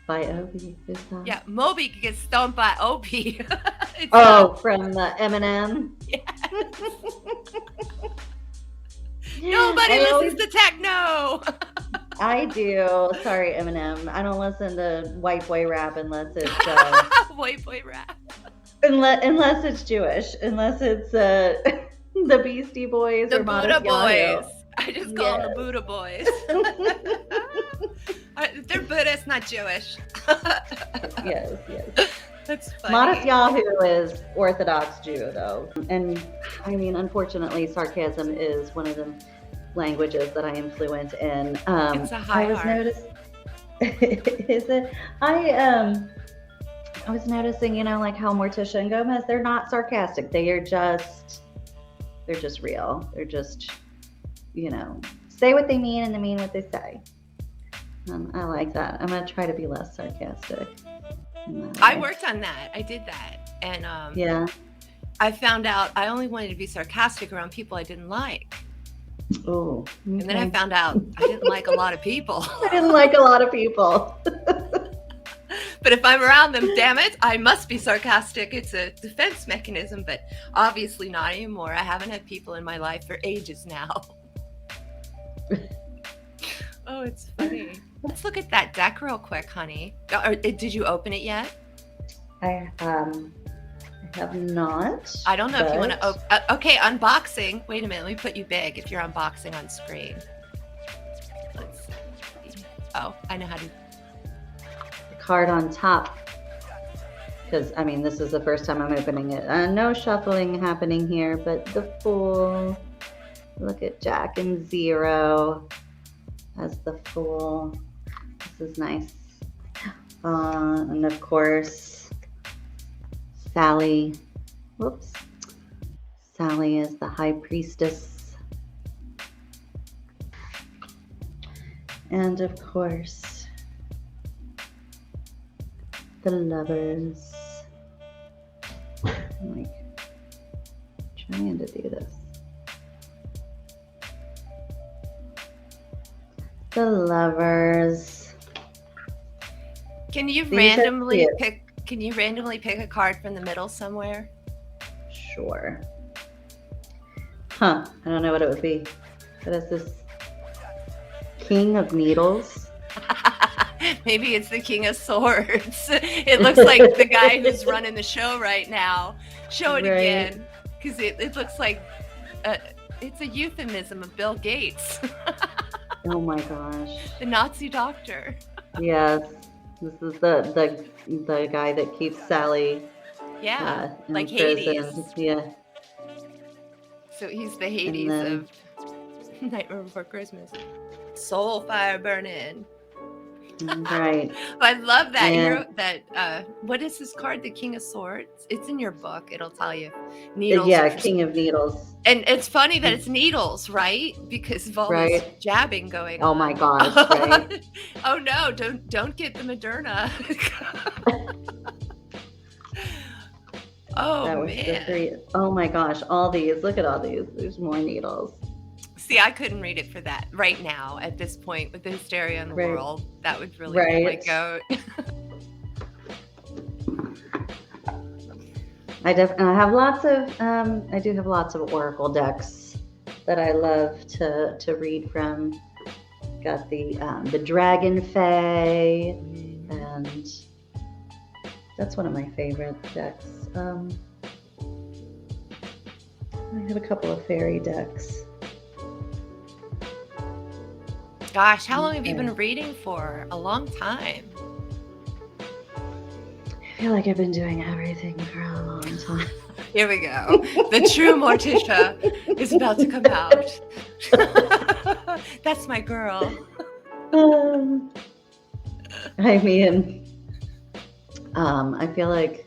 Speaker 16: By Opie? Who's that?
Speaker 14: Yeah, Moby could get stomped by Opie.
Speaker 16: From Eminem?
Speaker 14: Yes. Nobody listens to techno.
Speaker 16: I do. Sorry, Eminem. I don't listen to white boy rap unless it's
Speaker 14: white boy rap.
Speaker 16: Unless it's Jewish. Unless it's the Beastie Boys
Speaker 14: the
Speaker 16: or
Speaker 14: Buddha
Speaker 16: Morticia.
Speaker 14: Boys. I just call them the Buddha Boys. They're Buddhist, not Jewish.
Speaker 16: Yes.
Speaker 14: That's funny.
Speaker 16: Modest Yahoo is Orthodox Jew, though. And I mean, unfortunately, sarcasm is one of the languages that I am fluent in.
Speaker 14: It's a high art.
Speaker 16: Is it? I was noticing, like how Morticia and Gomez, they're not sarcastic. They're just real. They're just, say what they mean and they mean what they say. I like that. I'm going to try to be less sarcastic.
Speaker 14: I worked on that. I did that. And
Speaker 16: yeah,
Speaker 14: I found out I only wanted to be sarcastic around people I didn't like.
Speaker 16: Oh. Okay.
Speaker 14: And then I found out I didn't like a lot of people.
Speaker 16: I didn't like a lot of people.
Speaker 14: But if I'm around them, damn it, I must be sarcastic. It's a defense mechanism, but obviously not anymore. I haven't had people in my life for ages now. Oh, it's funny. Let's look at that deck real quick, honey. Did you open it yet?
Speaker 16: I have not.
Speaker 14: I don't know if you want to open. Okay, unboxing. Wait a minute. Let me put you big if you're unboxing on screen. Let's see. Oh, I know how to.
Speaker 16: The card on top. Because, this is the first time I'm opening it. No shuffling happening here, but the Fool. Look at Jack and Zero as the Fool. This is nice. And of course, Sally. Whoops. Sally is the High Priestess. And of course, the Lovers. I'm trying to do this. The Lovers.
Speaker 14: Can you
Speaker 16: These are
Speaker 14: randomly
Speaker 16: cute.
Speaker 14: pick? Can you randomly pick a card from the middle somewhere?
Speaker 16: Sure. Huh. I don't know what it would be. What is this? King of Needles.
Speaker 14: Maybe it's the King of Swords. It looks like the guy who's running the show right now. Show it
Speaker 16: Right.
Speaker 14: again, because it looks like it's a euphemism of Bill Gates,
Speaker 16: Oh my gosh.
Speaker 14: the Nazi doctor.
Speaker 16: Yes. This is the guy that keeps Sally
Speaker 14: Yeah,
Speaker 16: in
Speaker 14: like
Speaker 16: prison.
Speaker 14: Hades.
Speaker 16: Yeah.
Speaker 14: So he's the Hades
Speaker 16: then-
Speaker 14: of Nightmare Before Christmas. Soul fire burning.
Speaker 16: Right.
Speaker 14: I love that.
Speaker 16: Yeah.
Speaker 14: Hero, that what is this card? The King of Swords. It's in your book. It'll tell you. Needles.
Speaker 16: Yeah,
Speaker 14: are-
Speaker 16: King of Needles.
Speaker 14: And it's funny that it's needles, right? Because of all this
Speaker 16: Right.
Speaker 14: jabbing going
Speaker 16: Oh
Speaker 14: on.
Speaker 16: my gosh, right?
Speaker 14: Oh no! Don't get the Moderna. Oh
Speaker 16: That was the
Speaker 14: man!
Speaker 16: three. Oh my gosh, all these. Look at all these. There's more needles.
Speaker 14: See, I couldn't read it for that right now at this point with the hysteria in the
Speaker 16: Right.
Speaker 14: world. That would really be my
Speaker 16: Right.
Speaker 14: goat.
Speaker 16: I have lots of I do have lots of oracle decks that I love to read from. Got the Dragon Fae, and that's one of my favorite decks. I have a couple of fairy decks.
Speaker 14: Gosh, how long have you been reading for? A long time.
Speaker 16: I feel like I've been doing everything for a long time.
Speaker 14: Here we go. The true Morticia is about to come out. That's my girl.
Speaker 16: I mean, I feel like,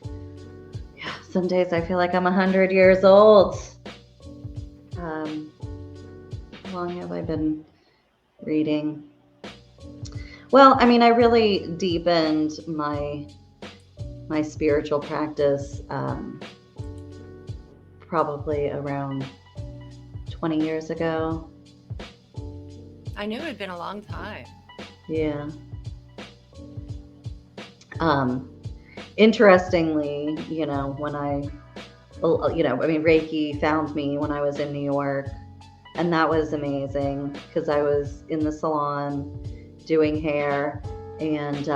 Speaker 16: yeah, some days I feel like I'm 100 years old. How long have I been reading? Well, I mean, I really deepened my spiritual practice probably around 20 years ago.
Speaker 14: I knew it had been a long time.
Speaker 16: Yeah. Interestingly, when Reiki found me when I was in New York, and that was amazing because I was in the salon doing hair, and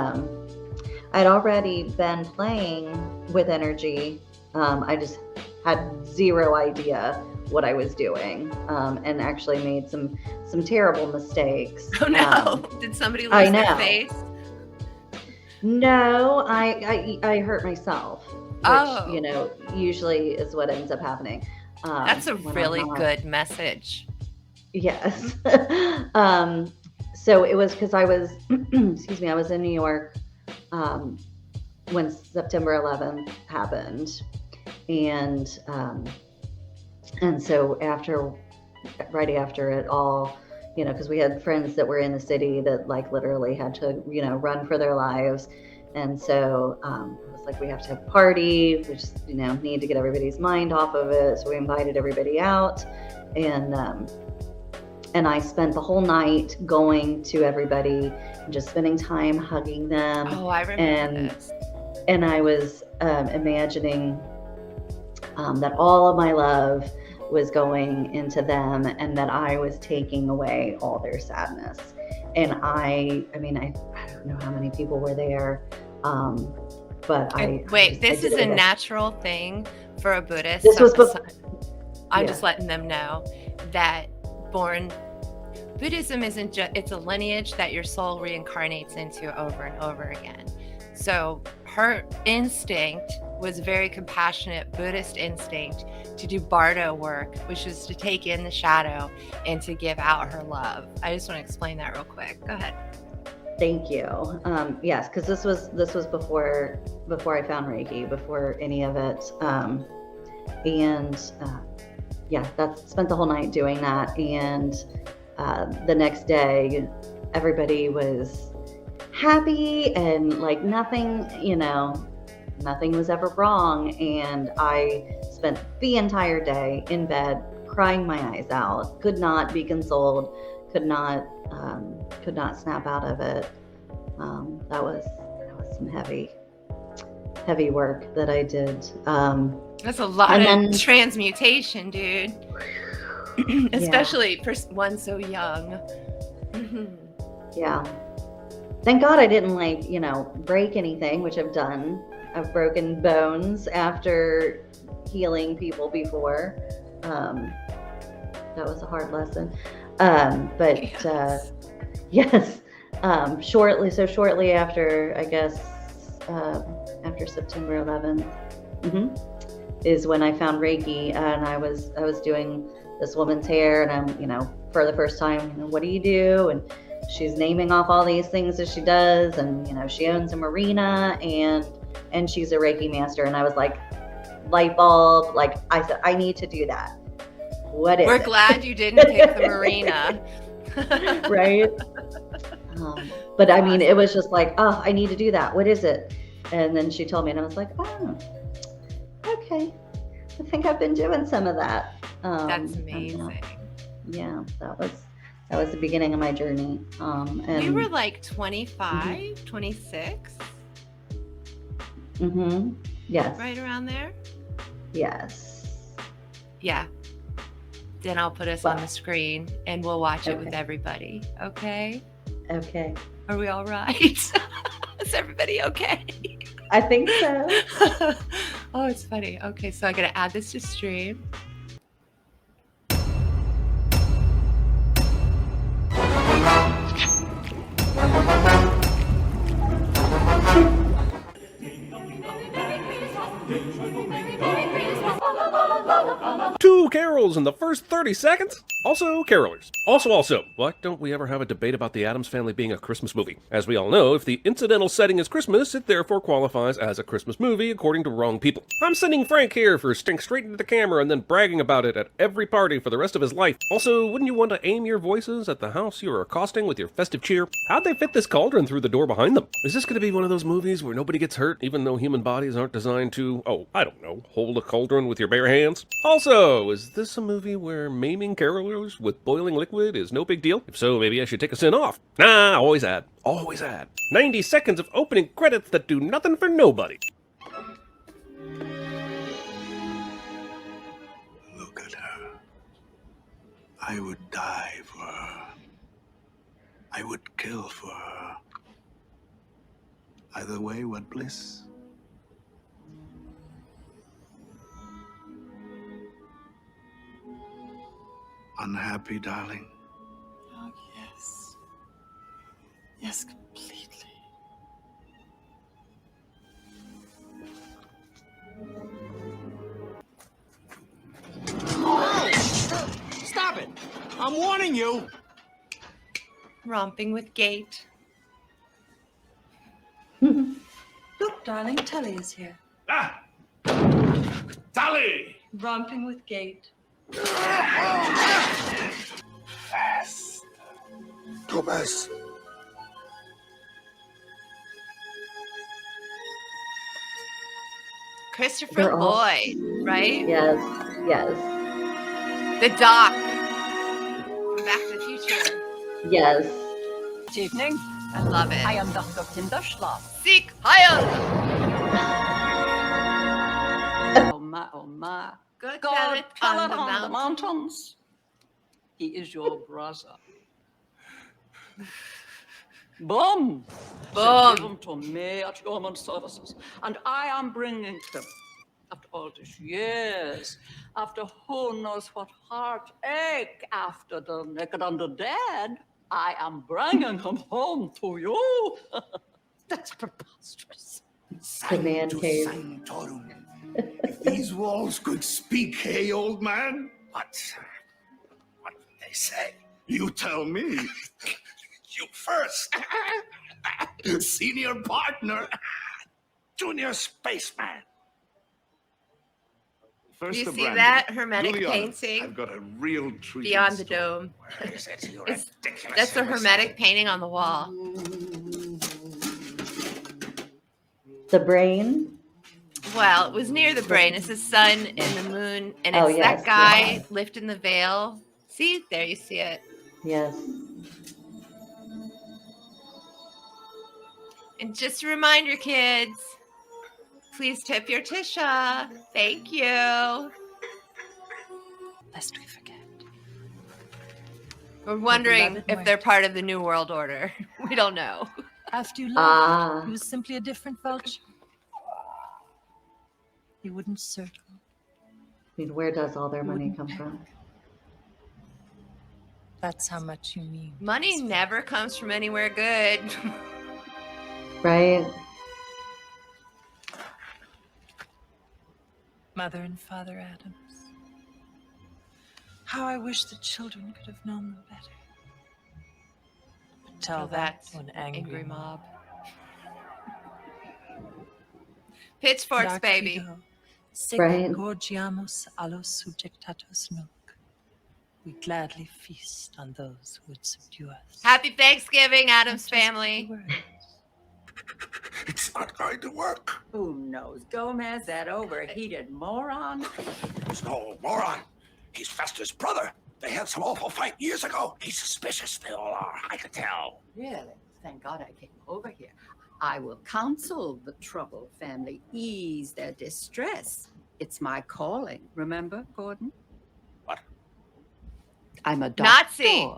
Speaker 16: I'd already been playing with energy. I just had zero idea what I was doing, and actually made some terrible mistakes.
Speaker 14: Oh no! Did somebody
Speaker 16: I
Speaker 14: lose their
Speaker 16: know.
Speaker 14: face?
Speaker 16: No, I hurt myself, which,
Speaker 14: Oh.
Speaker 16: Usually is what ends up happening.
Speaker 14: That's a
Speaker 16: when I'm
Speaker 14: really
Speaker 16: not-
Speaker 14: good message.
Speaker 16: Yes. So it was because I was, excuse me, I was in New York when September 11th happened, and so right after it all, because we had friends that were in the city that literally had to, run for their lives. And so it was like, we have to have a party. We just, need to get everybody's mind off of it. So we invited everybody out, and I spent the whole night going to everybody and just spending time hugging them.
Speaker 14: Oh, I remember this.
Speaker 16: And I was imagining that all of my love was going into them, and that I was taking away all their sadness. And I don't know how many people were there, but
Speaker 14: This is
Speaker 16: did
Speaker 14: a
Speaker 16: it.
Speaker 14: natural thing for a Buddhist.
Speaker 16: This was
Speaker 14: I'm
Speaker 16: yeah.
Speaker 14: just letting them know that Buddhism isn't just, it's a lineage that your soul reincarnates into over and over again. So her instinct was a very compassionate Buddhist instinct to do bardo work, which is to take in the shadow and to give out her love. I just want to explain that real quick. Go ahead.
Speaker 16: Thank you. Yes, because this was before I found Reiki, before any of it, spent the whole night doing that, and the next day, everybody was happy and nothing was ever wrong. And I spent the entire day in bed crying my eyes out, could not be consoled, could not snap out of it. That was some heavy work that I did.
Speaker 14: That's a lot of transmutation, dude. Especially for one so young.
Speaker 16: Yeah. Thank God I didn't break anything, which I've done. I've broken bones after healing people before. That was a hard lesson. Yes. Shortly after, I guess, after September 11th, is when I found Reiki, and I was doing this woman's hair, and I'm, for the first time, what do you do? And she's naming off all these things that she does, and she owns a marina, and she's a Reiki master. And I was like, light bulb, I said, I need to do that. What is it?
Speaker 14: We're glad you didn't pick the marina.
Speaker 16: Right? But I mean, it was just like, oh, I need to do that. What is it? And then she told me, and I was like, oh, okay. I think I've been doing some of that.
Speaker 14: That's amazing.
Speaker 16: Yeah, that was the beginning of my journey. And
Speaker 14: you were like 25, 26?
Speaker 16: Yes.
Speaker 14: Right around there?
Speaker 16: Yes.
Speaker 14: Yeah. Then I'll put us on the screen and we'll watch it with everybody. Okay?
Speaker 16: Okay.
Speaker 14: Are we all right? Is everybody okay?
Speaker 16: I think so.
Speaker 14: Oh, it's funny. Okay, so I gotta add this to stream.
Speaker 9: Two carols in the first 30 seconds? Also, carolers. Also, why don't we ever have a debate about the Addams Family being a Christmas movie? As we all know, if the incidental setting is Christmas, it therefore qualifies as a Christmas movie according to wrong people. I'm sending Frank here for stink straight into the camera and then bragging about it at every party for the rest of his life. Also, wouldn't you want to aim your voices at the house you are accosting with your festive cheer? How'd they fit this cauldron through the door behind them? Is this going to be one of those movies where nobody gets hurt, even though human bodies aren't designed to, I don't know, hold a cauldron with your bare hands? Also, is this a movie where maiming carolers with boiling liquid is no big deal? If so, maybe I should take a sin off. Nah, always add. 90 seconds of opening credits that do nothing for nobody.
Speaker 7: Look at her. I would die for her. I would kill for her. Either way, what bliss. Unhappy, darling?
Speaker 17: Oh, yes. Yes, completely.
Speaker 7: Stop it! I'm warning you!
Speaker 14: Romping with Gate.
Speaker 17: Look, darling, Tully is here.
Speaker 7: Ah! Tully!
Speaker 17: Romping with Gate.
Speaker 7: Fast. Thomas.
Speaker 14: Christopher Lloyd, right?
Speaker 16: Yes.
Speaker 14: The Doc from Back to the Future.
Speaker 16: Yes.
Speaker 17: Good evening.
Speaker 14: I love it.
Speaker 17: I am Dr. Kinderschlaf.
Speaker 14: Sieg Heil!
Speaker 17: Oh my.
Speaker 14: Good
Speaker 17: God,
Speaker 14: pellet
Speaker 17: on the mountains. He is your brother. Boom!
Speaker 14: Boom!
Speaker 17: Give him to me at Human Services. And I am bringing him, after all these years, after who knows what heartache, after the naked and the dead, I am bringing him home to you. That's preposterous.
Speaker 16: Command cave.
Speaker 7: If these walls could speak, hey, old man? What would they say? You tell me. You first. Senior partner. Junior spaceman.
Speaker 14: Do you see that hermetic painting?
Speaker 7: I've got a real treat.
Speaker 14: Beyond the dome. That's a hermetic painting on the wall.
Speaker 16: The brain?
Speaker 14: Well, it was near the brain. It's the sun and the moon, and it's that guy lifting the veil. See, there you see it.
Speaker 16: Yes.
Speaker 14: And just a reminder, kids, please tip your Tisha. Thank you.
Speaker 18: Lest we forget.
Speaker 14: We're wondering if they're part of the New World Order. We don't know.
Speaker 18: After you left, he was simply a different vulture. He wouldn't circle.
Speaker 16: I mean, where does all their money come from?
Speaker 18: That's how much you mean.
Speaker 14: Money never comes from anywhere good.
Speaker 16: Right?
Speaker 18: Mother and Father Addams. How I wish the children could have known them better. But tell that to an angry mob.
Speaker 14: Pitchforks, baby.
Speaker 16: Right.
Speaker 18: Gorgiamos a los subjectatos nunc. We gladly feast on those who would subdue us.
Speaker 14: Happy Thanksgiving, Addams family.
Speaker 7: It's not going to work.
Speaker 19: Who knows? Gomez, that overheated moron.
Speaker 7: He's no moron. He's Fester's brother. They had some awful fight years ago. He's suspicious. They all are. I can tell.
Speaker 19: Really? Thank God I came over here. I will counsel the troubled family, ease their distress. It's my calling. Remember, Gordon?
Speaker 7: What?
Speaker 19: I'm a doctor.
Speaker 14: Nazi.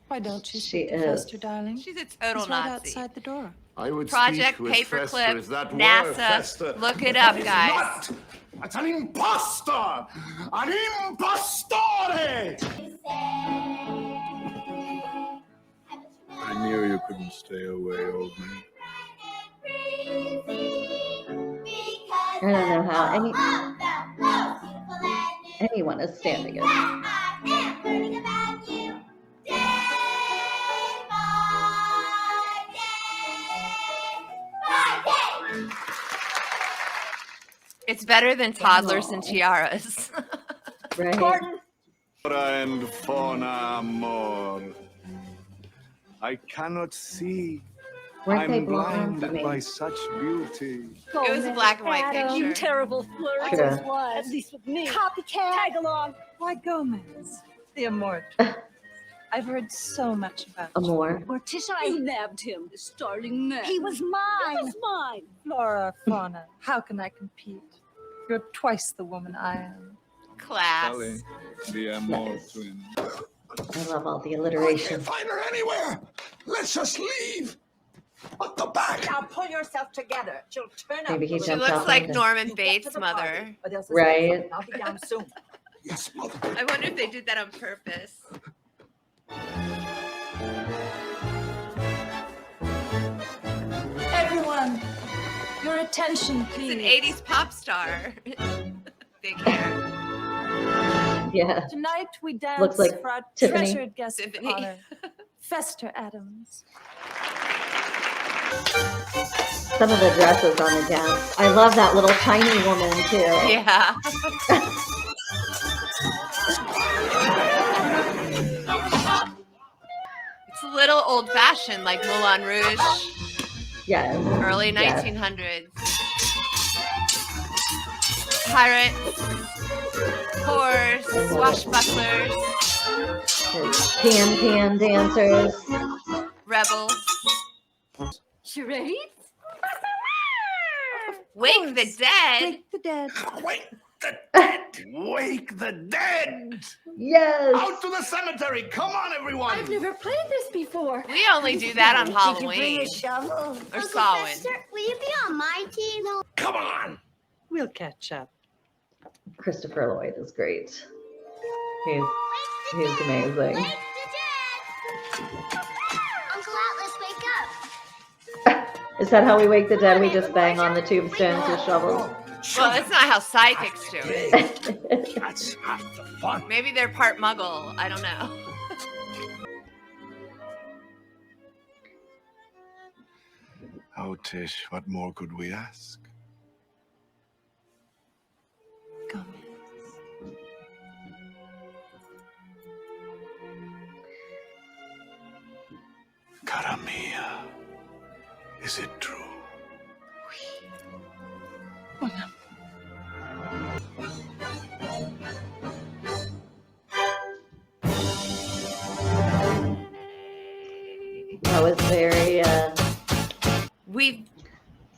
Speaker 18: Why don't you
Speaker 16: She
Speaker 18: speak to
Speaker 16: is.
Speaker 18: Fester, darling?
Speaker 14: She's a total
Speaker 18: He's right
Speaker 14: Nazi.
Speaker 18: outside the door.
Speaker 7: I would
Speaker 14: Project
Speaker 7: speak with
Speaker 14: Paperclip,
Speaker 7: Fester if that were
Speaker 14: NASA.
Speaker 7: Fester.
Speaker 14: Look it
Speaker 7: But
Speaker 14: up,
Speaker 7: he's
Speaker 14: guys.
Speaker 7: Not. That's an impostor! An impostore!
Speaker 20: I knew you couldn't stay away, old man.
Speaker 16: I don't know how anyone is standing it.
Speaker 14: It's better than toddlers and tiaras.
Speaker 16: Right.
Speaker 19: Gordon.
Speaker 20: Flora and fauna more. I cannot see.
Speaker 16: Weren't they
Speaker 20: I'm
Speaker 16: blonde?
Speaker 20: blinded by such beauty.
Speaker 14: It was a black and white
Speaker 21: Adam,
Speaker 14: picture.
Speaker 21: You terrible flirt.
Speaker 16: Sure.
Speaker 21: Always was. At least with me. Copycat. Tag along.
Speaker 18: Why Gomez? The immortal. I've heard so much about you.
Speaker 16: Amor.
Speaker 21: Morticia, you nabbed him. The starting man. He was mine. He was mine.
Speaker 18: Flora, fauna, how can I compete? You're twice the woman I am.
Speaker 14: Class.
Speaker 20: Sally, the Amor twin.
Speaker 16: I love all the
Speaker 7: I
Speaker 16: alliteration.
Speaker 7: can't find her anywhere. Let's just leave. At the back.
Speaker 19: Now pull yourself together. She'll turn up.
Speaker 16: Maybe he
Speaker 14: She
Speaker 16: jumped
Speaker 14: looks
Speaker 16: off
Speaker 14: like
Speaker 16: into-
Speaker 14: Norman
Speaker 19: You get
Speaker 14: Bates'
Speaker 19: to the
Speaker 14: mother.
Speaker 19: party, or they'll suspect
Speaker 16: Right.
Speaker 19: something. I'll be down soon.
Speaker 7: Yes, mother.
Speaker 14: I wonder if they did that on purpose.
Speaker 18: Everyone, your attention,
Speaker 14: It's
Speaker 18: please.
Speaker 14: an 80s pop star. Big hair.
Speaker 16: Yeah.
Speaker 18: Tonight we dance
Speaker 16: Looks like
Speaker 18: for our
Speaker 16: Tiffany.
Speaker 18: treasured guest of
Speaker 14: Tiffany.
Speaker 18: honor, Fester Addams.
Speaker 16: Some of the dresses on the guests. I love that little tiny woman too.
Speaker 14: Yeah. It's a little old-fashioned, like Moulin Rouge,
Speaker 16: Yes.
Speaker 14: early
Speaker 16: Yes.
Speaker 14: 1900s. Pirates, whores, swashbucklers,
Speaker 16: Pan dancers.
Speaker 14: rebels.
Speaker 21: Charades?
Speaker 14: Wake the dead.
Speaker 18: Wake the dead.
Speaker 7: Wake the dead! Wake the dead!
Speaker 16: Yes.
Speaker 7: Out to the cemetery! Come on, everyone!
Speaker 21: I've never played this before.
Speaker 14: We only do that on
Speaker 21: Did you bring
Speaker 14: Halloween
Speaker 21: a shovel?
Speaker 14: or Samhain.
Speaker 3: Will you be on my team?
Speaker 7: Come on!
Speaker 18: We'll catch up.
Speaker 16: Christopher Lloyd is great. He's amazing.
Speaker 3: Uncle Atlas, wake up.
Speaker 16: Is that how we wake the dead? We just bang on the tombstones with shovels.
Speaker 14: Well, that's not how psychics do it.
Speaker 7: That's half the fun.
Speaker 14: Maybe they're part muggle. I don't know.
Speaker 20: Oh, Tish, what more could we ask?
Speaker 18: Gomez.
Speaker 20: Cara mia, is it true?
Speaker 18: Mon amour.
Speaker 16: That was very.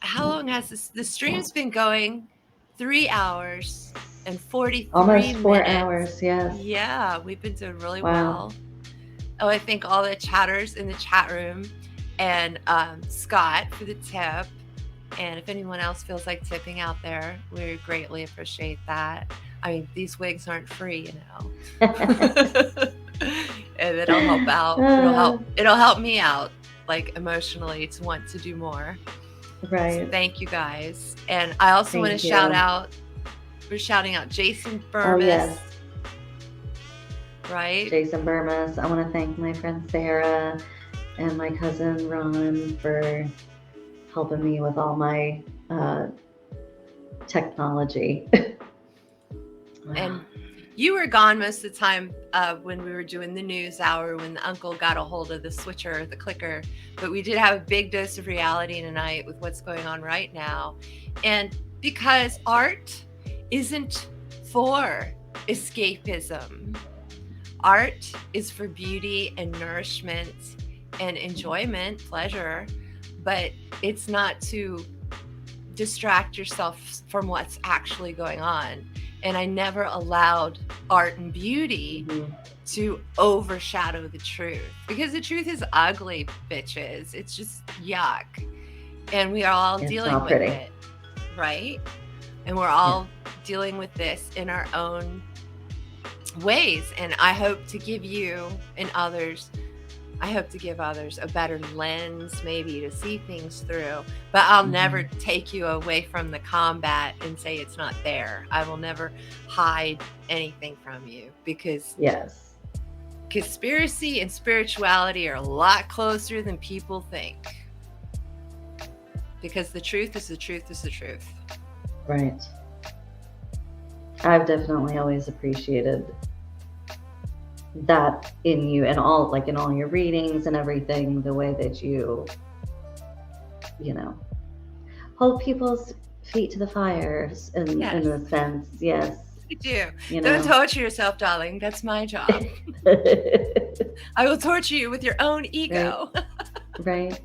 Speaker 14: How long has the stream's been going? 3 hours and 43
Speaker 16: Almost 4
Speaker 14: minutes.
Speaker 16: hours, yes.
Speaker 14: Yeah, we've been doing really
Speaker 16: Wow.
Speaker 14: well. Oh, I thank all the chatters in the chat room and Scott for the tip. And if anyone else feels like tipping out there, we greatly appreciate that. I mean, these wigs aren't free, and it'll help out. It'll help me out, like emotionally, to want to do more.
Speaker 16: Right.
Speaker 14: So thank you guys. And I also want to
Speaker 16: Thank
Speaker 14: shout
Speaker 16: you.
Speaker 14: out. We're shouting out Jason
Speaker 16: Oh,
Speaker 14: Burmis.
Speaker 16: yes.
Speaker 14: Right?
Speaker 16: Jason Burmis. I want to thank my friend Sarah and my cousin Ron for helping me with all my technology.
Speaker 14: And you were gone most of the time when we were doing the news hour, when the uncle got a hold of the switcher, the clicker. But we did have a big dose of reality tonight with what's going on right now. And because art isn't for escapism, art is for beauty and nourishment and enjoyment, pleasure, but it's not to distract yourself from what's actually going on. And I never allowed art and beauty to overshadow the truth, because the truth is ugly, bitches. It's just yuck. And we are all
Speaker 16: It's
Speaker 14: dealing
Speaker 16: not
Speaker 14: with
Speaker 16: pretty.
Speaker 14: it, right? And we're all dealing with this in our own ways. And I hope to give you and others, I hope to give others a better lens maybe to see things through. But I'll never take you away from the combat and say it's not there. I will never hide anything from you, because
Speaker 16: Yes.
Speaker 14: conspiracy and spirituality are a lot closer than people think. Because the truth is the truth is the truth.
Speaker 16: Right. I've definitely always appreciated that in you, and all, like in all your readings and everything, the way that you hold people's feet to the fires in a sense. Yes.
Speaker 14: You do.
Speaker 16: You
Speaker 14: Don't
Speaker 16: know.
Speaker 14: torture yourself, darling. That's my job. I will torture you with your own ego.
Speaker 16: Right.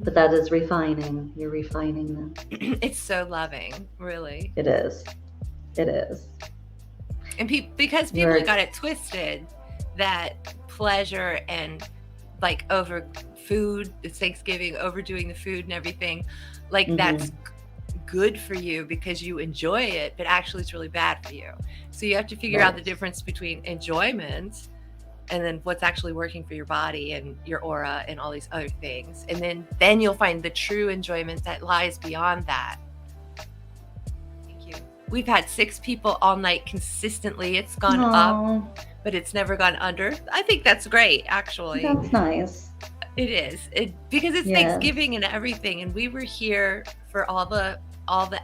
Speaker 16: But that is refining. You're refining them.
Speaker 14: It's so loving, really.
Speaker 16: It is. It is.
Speaker 14: And because people
Speaker 16: You're-
Speaker 14: got it twisted, that pleasure and like over food, it's Thanksgiving, overdoing the food and everything, like that's good for you because you enjoy it, but actually it's really bad for you. So you have to figure out the difference between enjoyment and then what's actually working for your body and your aura and all these other things. And then you'll find the true enjoyment that lies beyond that. Thank you. We've had 6 people all night consistently. It's gone up, but it's never gone under. I think that's great, actually.
Speaker 16: That's nice.
Speaker 14: It is. Because it's
Speaker 16: Yes.
Speaker 14: Thanksgiving and everything, and we were here for all the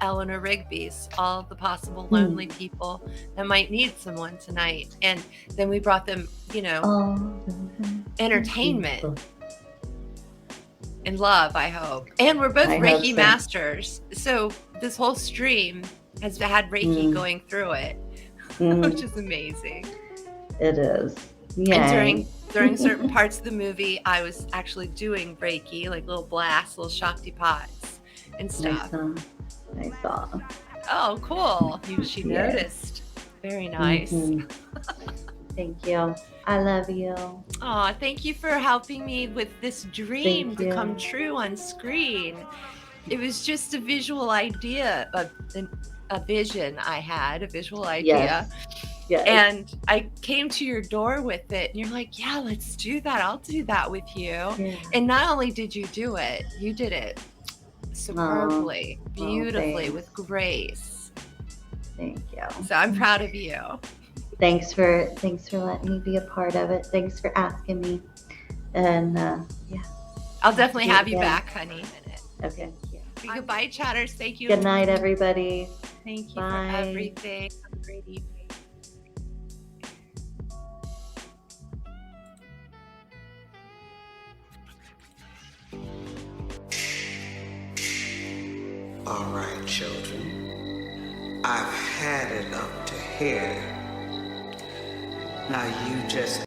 Speaker 14: Eleanor Rigby's, all the possible lonely people that might need someone tonight. And then we brought them, entertainment and love, I hope. And we're both
Speaker 16: I hope
Speaker 14: Reiki
Speaker 16: so.
Speaker 14: masters. So this whole stream has had Reiki going through it, which is amazing.
Speaker 16: It is.
Speaker 14: And
Speaker 16: Yay.
Speaker 14: during certain parts of the movie, I was actually doing Reiki, like little blasts, little Shakti pots and stuff.
Speaker 16: I saw.
Speaker 14: Oh, cool. She
Speaker 16: Yes.
Speaker 14: noticed. Very nice.
Speaker 16: Thank you. I love you.
Speaker 14: Oh, thank you for helping me with this dream
Speaker 16: Thank
Speaker 14: to
Speaker 16: you.
Speaker 14: come true on screen. It was just a visual idea, a vision I had, a visual idea.
Speaker 16: Yes.
Speaker 14: And I came to your door with it, and you're like, yeah, let's do that. I'll do that with you.
Speaker 16: Yeah.
Speaker 14: And not only did you do it, you did it superbly, beautifully,
Speaker 16: thanks.
Speaker 14: with grace.
Speaker 16: Thank you.
Speaker 14: So I'm proud of you.
Speaker 16: Thanks for letting me be a part of it. Thanks for asking me. And
Speaker 14: I'll definitely
Speaker 16: Do it
Speaker 14: have you
Speaker 16: again.
Speaker 14: back, honey.
Speaker 16: Okay.
Speaker 14: Goodbye, chatters. Thank you.
Speaker 16: Good night, everybody.
Speaker 14: Thank you
Speaker 16: Bye.
Speaker 14: for everything. Have a great evening.
Speaker 1: All right, children. I've had it up to here. Now you just